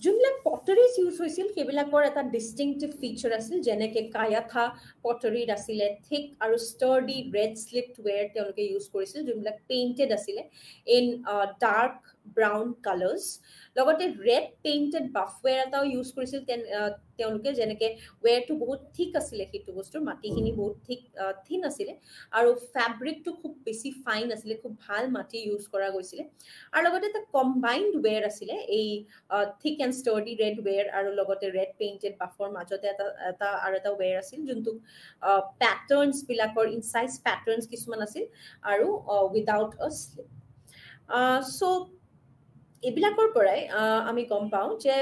যোনবিলাক পটাৰিজ ইউজ হৈছিল সেইবিলাকৰ এটা ডিষ্টিংটিভ ফিচাৰ আছিল যেনেকৈ কায়াথা পটাৰীত আছিলে থিক আৰু ষ্টাৰ্ডি ৰেড স্লিপড ৱেৰ তেওঁলোকে ইউজ কৰিছিল যোনবিলাক পেইণ্টেড আছিলে ইন ডাৰ্ক ব্ৰাউন কালাৰ্ছ লগতে ৰেড পেইণ্টেড বাফৱেৰ এটাও ইউজ কৰিছিল তেওঁলোকে যেনেকৈ ৱেৰটো বহুত থিক আছিলে সেইটো বস্তুৰ মাটিখিনি বহুত থিন আছিলে আৰু ফেব্ৰিকটো খুব বেছি ফাইন আছিলে খুব ভাল মাটি ইউজ কৰা গৈছিলে আৰু লগতে এটা কম্বাইণ্ড ৱেৰ আছিলে এই থিক এণ্ড ষ্টাৰ্ডি ৰেড ৱেৰ আৰু লগতে ৰেড পেইণ্টেড বাফৰ মাজতে এটা ৱেৰ আছিল যোনটো পেটাৰ্নছ বিলাকৰ ইনচাইজ পেটাৰ্নছ কিছুমান আছিল আৰু উইদাউট আ স্লিপ সো এইবিলাকৰ পৰাই আমি গম পাওঁ যে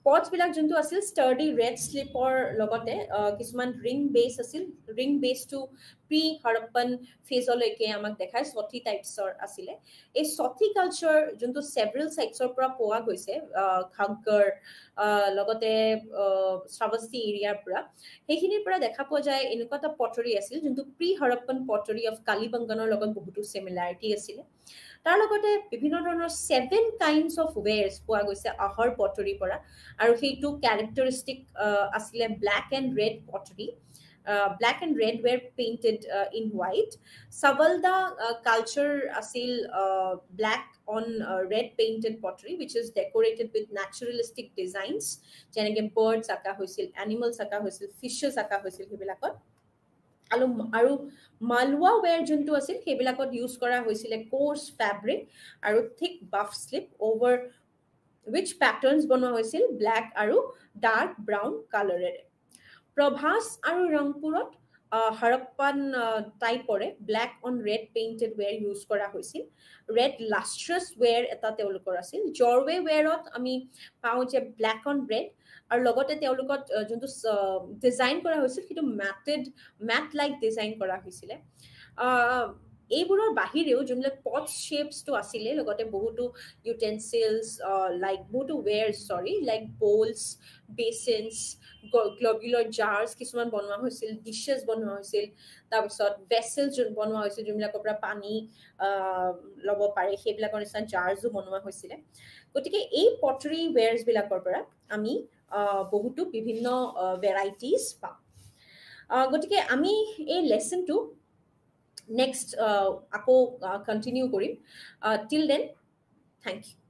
পটছবিলাক যোনটো আছিল ষ্টাৰ্ডি ৰেড স্লিপৰ লগতে কিছুমান ৰিং বেছটো প্ৰি হৰপ্পন ফেজলৈকে আমাক দেখায় চথি টাইপছৰ আছিলে এই চথি কালচাৰ যোনটো সেভাৰেল সাইটছৰ পৰা পোৱা গৈছে ঘাগ্গৰ লগতে শ্ৰাৱস্তি এৰিয়াৰ পৰা সেইখিনিৰ পৰা দেখা পোৱা যায় এনেকুৱা এটা পটাৰী আছিল যোনটো প্ৰি হৰপ্পন পটাৰী অফ কালিবংগনৰ লগত বহুতো সিমিলাৰিটি আছিলে তাৰ লগতে বিভিন্ন ধৰণৰ 7 কাইণ্ডছ অফ ৱেৰছ পোৱা গৈছে আহৰ পটাৰীৰ পৰা আৰু সেইটো ক্যাৰেক্টাৰিষ্টিক আছিলে black and red pottery black and red were painted in white. Savalda culture asil black on red painted pottery which is decorated with naturalistic designs. Jenenge birds aka hoisil, animals aka hoisil, fishes aka hoisil hebilakot. আৰু মালৱা ৱেৰ যোনটো আছিল সেইবিলাকত use কৰা হৈছিলে course fabric আৰু থিক বাফ slip over which patterns বনোৱা হৈছিল ব্ল্যাক আৰু ডাৰ্ক ব্ৰাউন কালাৰেৰে প্ৰভাস আৰু ৰংপুৰত হৰপ্পান টাইপৰে black on red painted ware use কৰা হৈছিল ৰেড লাষ্ট্ৰাছ ৱেৰ এটা তেওঁলোকৰ আছিল জৰৱে ৱেৰত আমি পাওঁ যে ব্ল্যাক অন ৰেড আৰু লগতে তেওঁলোকৰ যোনটো ডিজাইন কৰা হৈছিল সেইটো মেট লাইক ডিজাইন কৰা হৈছিলে এইবোৰৰ বাহিৰেও যোনবিলাক পট শ্বেপছটো আছিলে লগতে বহুতো ইউটেনচিলছ লাইক বহুতো ৱেৰছ লাইক বলছ বেচিনছ গ্লবিউলাৰ জাৰ্ছ কিছুমান বনোৱা হৈছিল ডিছেছ বনোৱা হৈছিল তাৰপিছত ভেছেলছ বনোৱা হৈছিল যোনবিলাকৰ পৰা পানী ল'ব পাৰে সেইবিলাকৰ নিচিনা জাৰ্ছও বনোৱা হৈছিলে গতিকে এই পটৰী ৱেৰছবিলাকৰ পৰা আমি বহুতো বিভিন্ন ভেৰাইটিজ পাওঁ গতিকে আমি এই লেসনটো নেক্সট আকৌ কন্টিনিউ কৰিম টিল দেন থ্যাংক ইউ